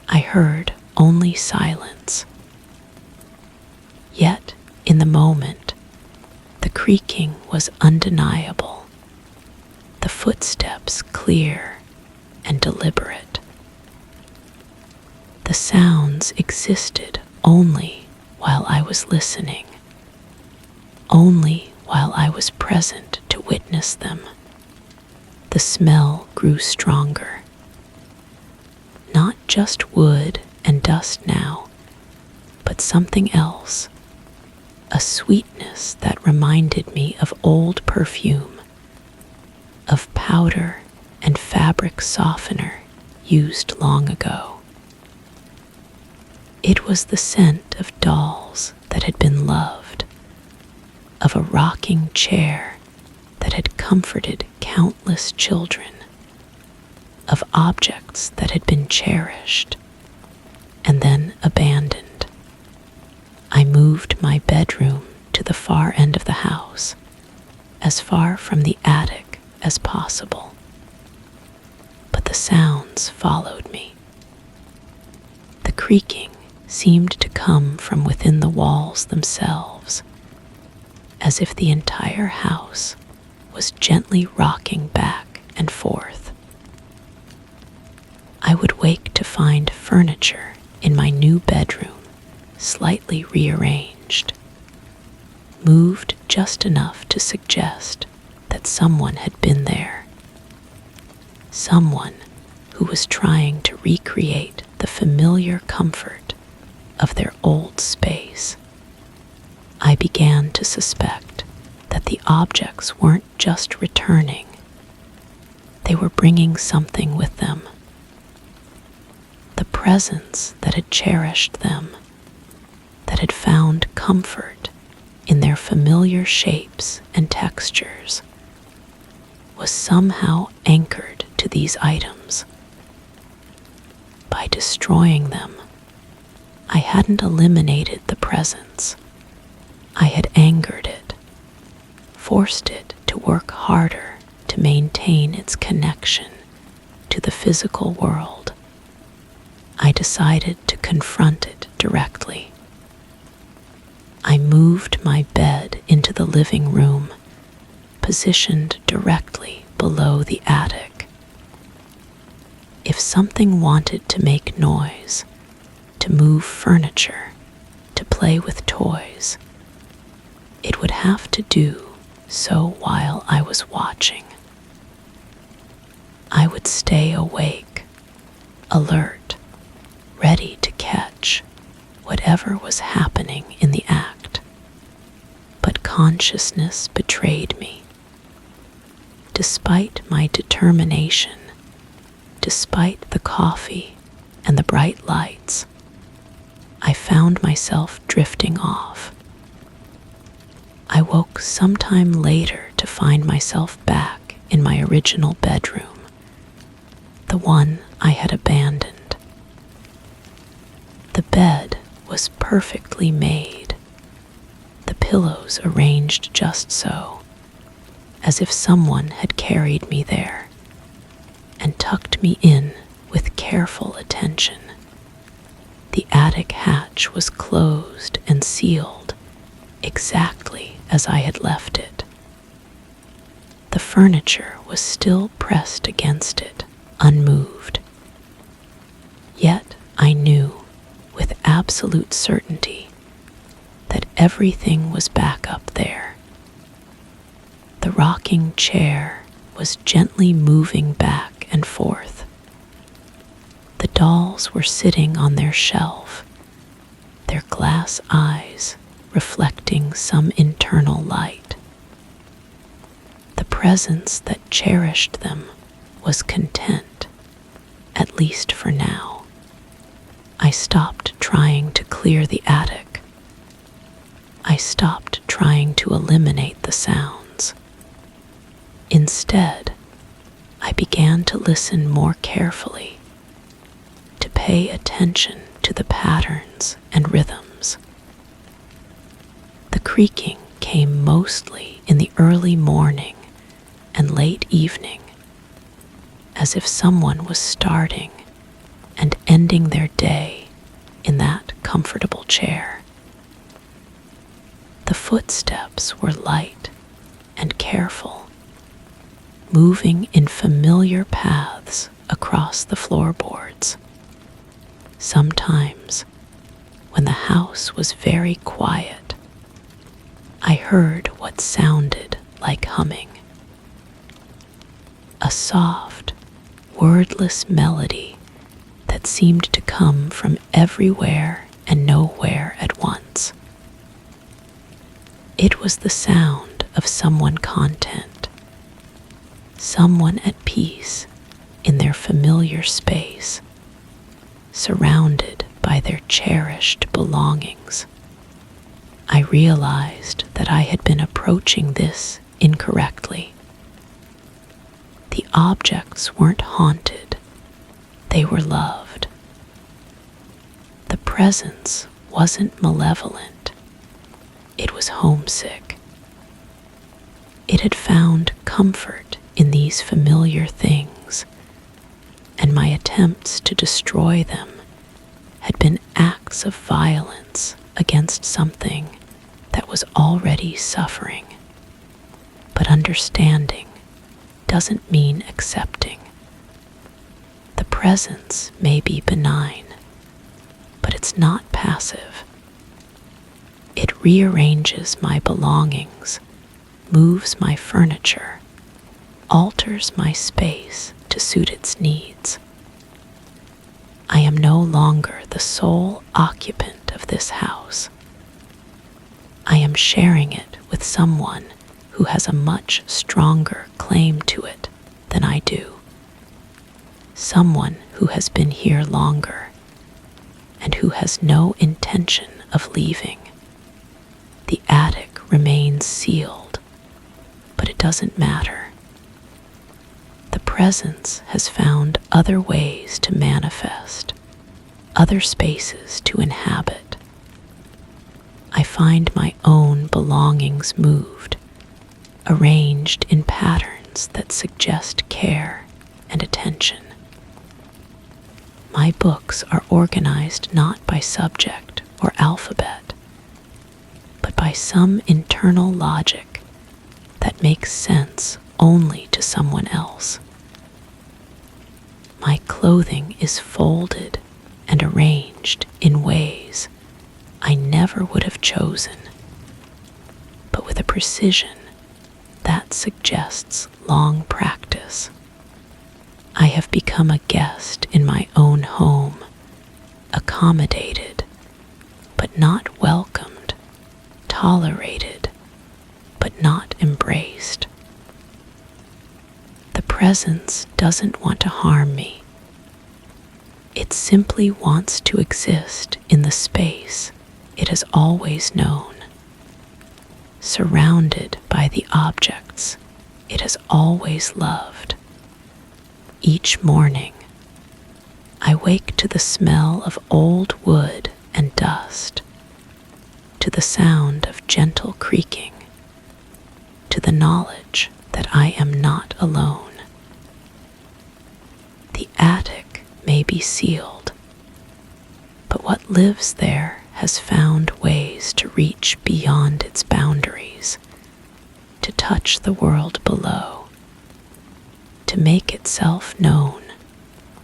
[SPEAKER 1] I heard only silence. Yet, in the moment, the creaking was undeniable, the footsteps clear and deliberate. The sounds existed only while I was listening, only while I was present to witness them. The smell grew stronger. Not just wood and dust now, but something else, a sweetness that reminded me of old perfume, of powder and fabric softener used long ago. It was the scent of dolls that had been loved, of a rocking chair that had comforted countless children, of objects that had been cherished and then abandoned. I moved my bedroom to the far end of the house, as far from the attic as possible. But the sounds followed me. The creaking seemed to come from within the walls themselves, as if the entire house was gently rocking back and forth. I would wake to find furniture in my new bedroom slightly rearranged, moved just enough to suggest that someone had been there, someone who was trying to recreate the familiar comfort of their old space. I began to suspect that the objects weren't just returning, they were bringing something with them. The presence that had cherished them, that had found comfort in their familiar shapes and textures, was somehow anchored to these items. By destroying them, I hadn't eliminated the presence. I had angered it, forced it to work harder to maintain its connection to the physical world. I decided to confront it directly. I moved my bed into the living room, positioned directly below the attic. If something wanted to make noise, to move furniture, to play with toys, it would have to do so while I was watching. I would stay awake, alert, ready to catch whatever was happening in the act. But consciousness betrayed me. Despite my determination, despite the coffee and the bright lights, I found myself drifting off. I woke sometime later to find myself back in my original bedroom, the one I had abandoned. The bed was perfectly made, the pillows arranged just so, as if someone had carried me there and tucked me in with careful attention. The attic hatch was closed and sealed exactly as I had left it. The furniture was still pressed against it, unmoved. Yet I knew with absolute certainty that everything was back up there. The rocking chair was gently moving back and forth. The dolls were sitting on their shelf, their glass eyes reflecting some internal light. The presence that cherished them was content, at least for now. I stopped trying to clear the attic. I stopped trying to eliminate the sounds. Instead, I began to listen more carefully, to pay attention to to the patterns and rhythms. The creaking came mostly in the early morning and late evening, as if someone was starting and ending their day in that comfortable chair. The footsteps were light and careful, moving in familiar paths across the floorboards. Sometimes, when the house was very quiet, I heard what sounded like humming. A soft, wordless melody that seemed to come from everywhere and nowhere at once. It was the sound of someone content, someone at peace in their familiar space, surrounded by their cherished belongings. I realized that I had been approaching this incorrectly. The objects weren't haunted, they were loved. The presence wasn't malevolent, it was homesick. It had found comfort in these familiar things, and my attempts to destroy them had been acts of violence against something that was already suffering. But understanding doesn't mean accepting. The presence may be benign, but it's not passive. It rearranges my belongings, moves my furniture, alters my space to suit its needs. I am no longer the sole occupant of this house. I am sharing it with someone who has a much stronger claim to it than I do. Someone who has been here longer and who has no intention of leaving. The attic remains sealed, but it doesn't matter. The presence has found other ways to manifest, other spaces to inhabit. I find my own belongings moved, arranged in patterns that suggest care and attention. My books are organized not by subject or alphabet, but by some internal logic that makes sense only to someone else. My clothing is folded and arranged in ways I never would have chosen, but with a precision that suggests long practice. I have become a guest in my own home, accommodated, but not welcomed, tolerated, but not embraced. The presence doesn't want to harm me. It simply wants to exist in the space it has always known, surrounded by the objects it has always loved. Each morning, I wake to the smell of old wood and dust, to the sound of gentle creaking, to the knowledge that I am not alone. The attic may be sealed, but what lives there has found ways to reach beyond its boundaries, to touch the world below, to make itself known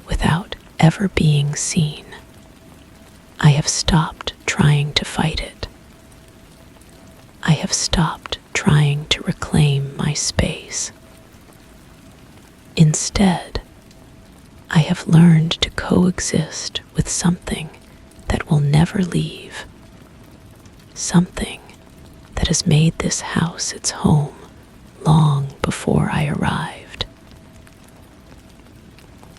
[SPEAKER 1] without ever being seen. I have stopped trying to fight it. I have stopped trying to reclaim my space. Instead, I have learned to coexist with something that will never leave, something that has made this house its home long before I arrived.